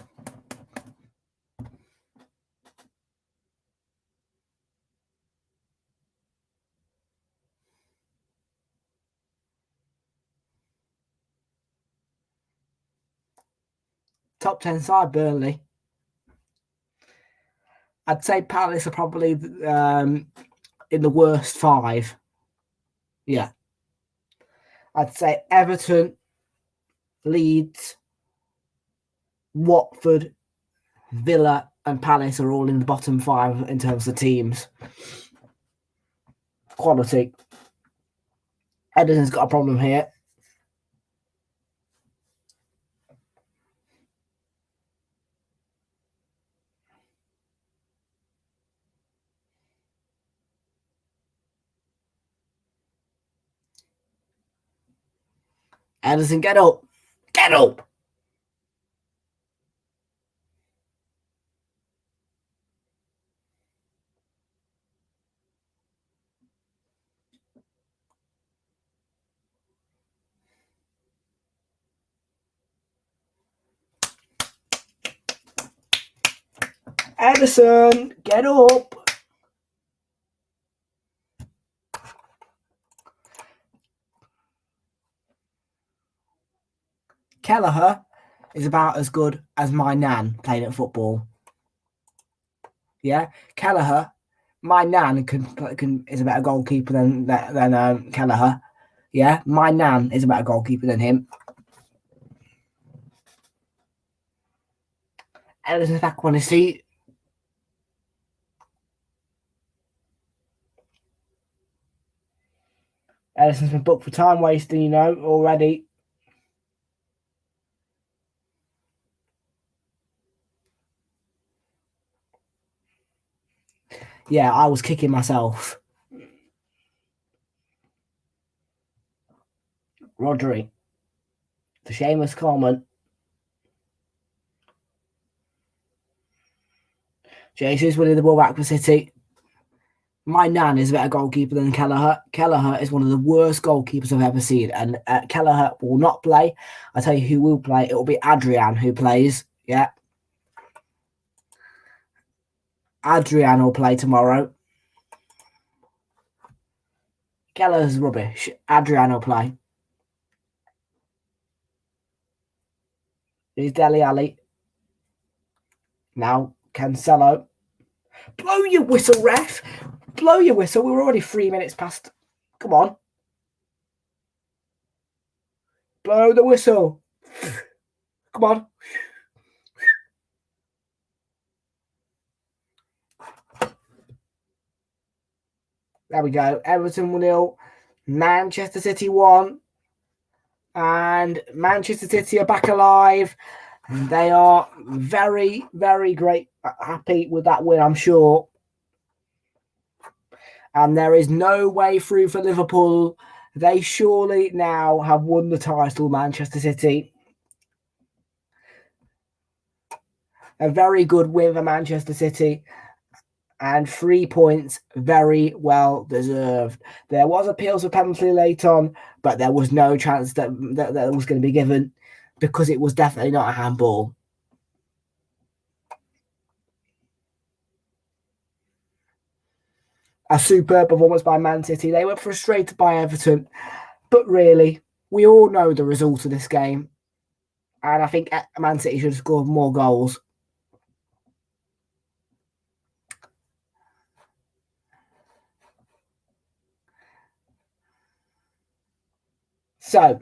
[SPEAKER 1] Top 10 side, Burnley. I'd say Palace are probably in the worst 5. Yeah. I'd say Everton, Leeds, Watford, Villa and Palace are all in the bottom 5 in terms of teams. Quality. Ederson's got a problem here. Ederson, get up. Get up. Ederson, get up. Kelleher is about as good as my nan playing at football. Yeah, Kelleher, my nan is a better goalkeeper than Kelleher. Yeah, my nan is a better goalkeeper than him. Ederson's back on his seat. Ederson's been booked for time wasting, already. Yeah, I was kicking myself. Rodri. The shameless comment. Jesus winning the ball back for City. My nan is a better goalkeeper than Kelleher. Kelleher is one of the worst goalkeepers I've ever seen. And Kelleher will not play. I tell you who will play. It will be Adrian who plays. Yeah. Adrian will play tomorrow. Kelleher's rubbish. Adrian will play. Here's Dele Alli. Now, Cancelo. Blow your whistle, ref. Blow your whistle. We were already 3 minutes past. Come on. Blow the whistle. Come on. There we go. Everton 1-0. Manchester City won. And Manchester City are back alive. And they are very, very happy with that win, I'm sure. And there is no way through for Liverpool. They surely now have won the title, Manchester City. A very good win for Manchester City. And 3 points, very well deserved. There was appeals for penalty late on, but there was no chance that was going to be given because it was definitely not a handball. A superb performance by Man City. They were frustrated by Everton, but really, we all know the result of this game. And I think Man City should have scored more goals. So,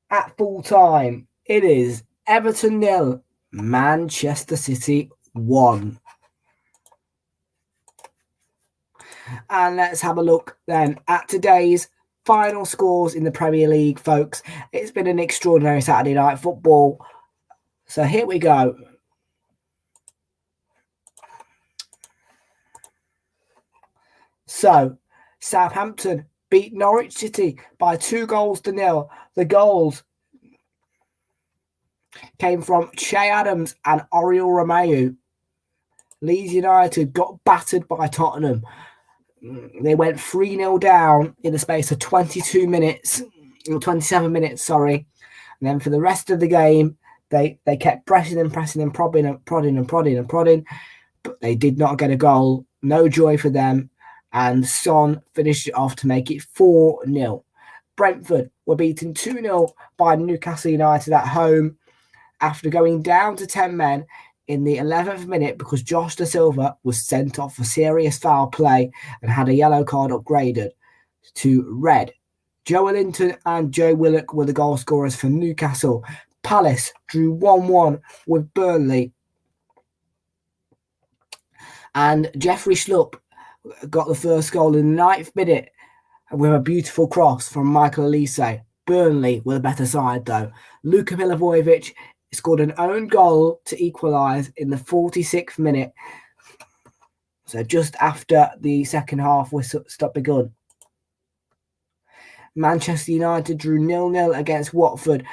[SPEAKER 1] at full time, it is Everton 0, Manchester City 1. And let's have a look then at today's final scores in the Premier League, folks. It's been an extraordinary Saturday night football. So here we go. So, Southampton beat Norwich City by 2-0. The goals came from Che Adams and Oriol Romeu. Leeds United got battered by Tottenham. They went 3-0 down in the space of 22 minutes, or 27 minutes, sorry. And then for the rest of the game, they kept pressing and prodding, but they did not get a goal. No joy for them. And Son finished it off to make it 4-0. Brentford were beaten 2-0 by Newcastle United at home after going down to 10 men in the 11th minute because Josh Da Silva was sent off for serious foul play and had a yellow card upgraded to red. Joe Linton and Joe Willock were the goal scorers for Newcastle. Palace drew 1-1 with Burnley. And Jeffrey Schlupp got the first goal in the 9th minute with a beautiful cross from Michael Elise. Burnley were the better side though. Luka Milivojevic scored an own goal to equalise in the 46th minute. So just after the second half was begun. Manchester United drew 0-0 against Watford,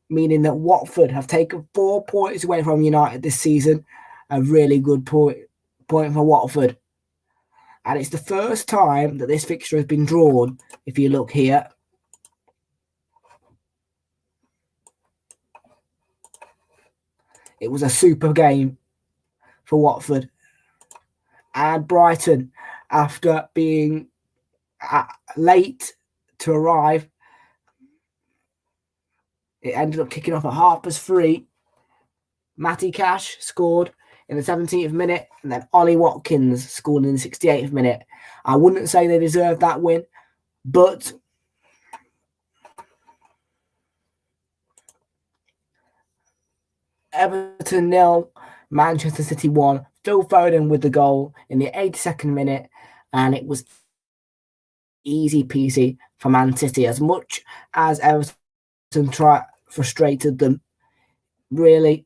[SPEAKER 1] meaning that Watford have taken 4 points away from United this season. A really good point for Watford. And it's the first time that this fixture has been drawn, if you look here. It was a super game for Watford. And Brighton, after being late to arrive, it ended up kicking off at 3:30. Matty Cash scored in the 17th minute, and then Ollie Watkins scored in the 68th minute. I wouldn't say they deserved that win, but Everton 0, Manchester City 1. Phil Foden with the goal in the 82nd minute, and it was easy peasy for Man City. As much as Everton frustrated them, really,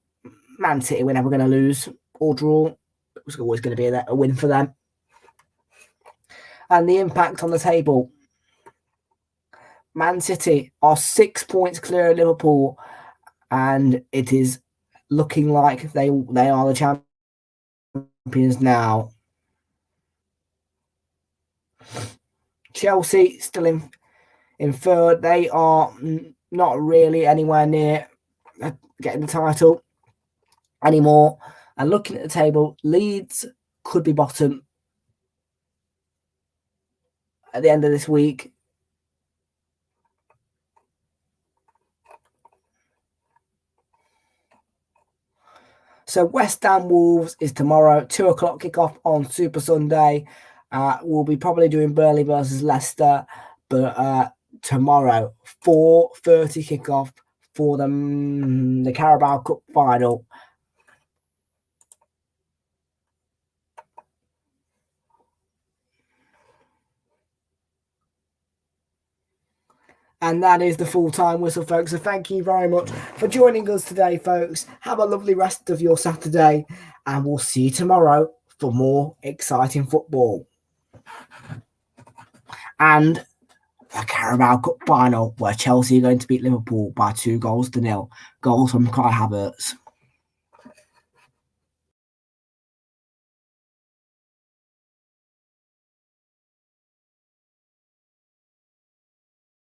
[SPEAKER 1] Man City were never going to lose or draw. It was always going to be a win for them. And the impact on the table. Man City are 6 points clear of Liverpool, and it is looking like they are the champions now. Chelsea still in third. They are not really anywhere near getting the title anymore. And looking at the table, Leeds could be bottom at the end of this week. So West Ham Wolves is tomorrow, 2:00 kickoff on Super Sunday. We'll be probably doing Burnley versus Leicester, but tomorrow, 4:30 kickoff for the Carabao Cup final. And that is the full-time whistle, folks. So thank you very much for joining us today, folks. Have a lovely rest of your Saturday, and we'll see you tomorrow for more exciting football. And a Carabao Cup final where Chelsea are going to beat Liverpool by 2-0. Goals from Kai Havertz.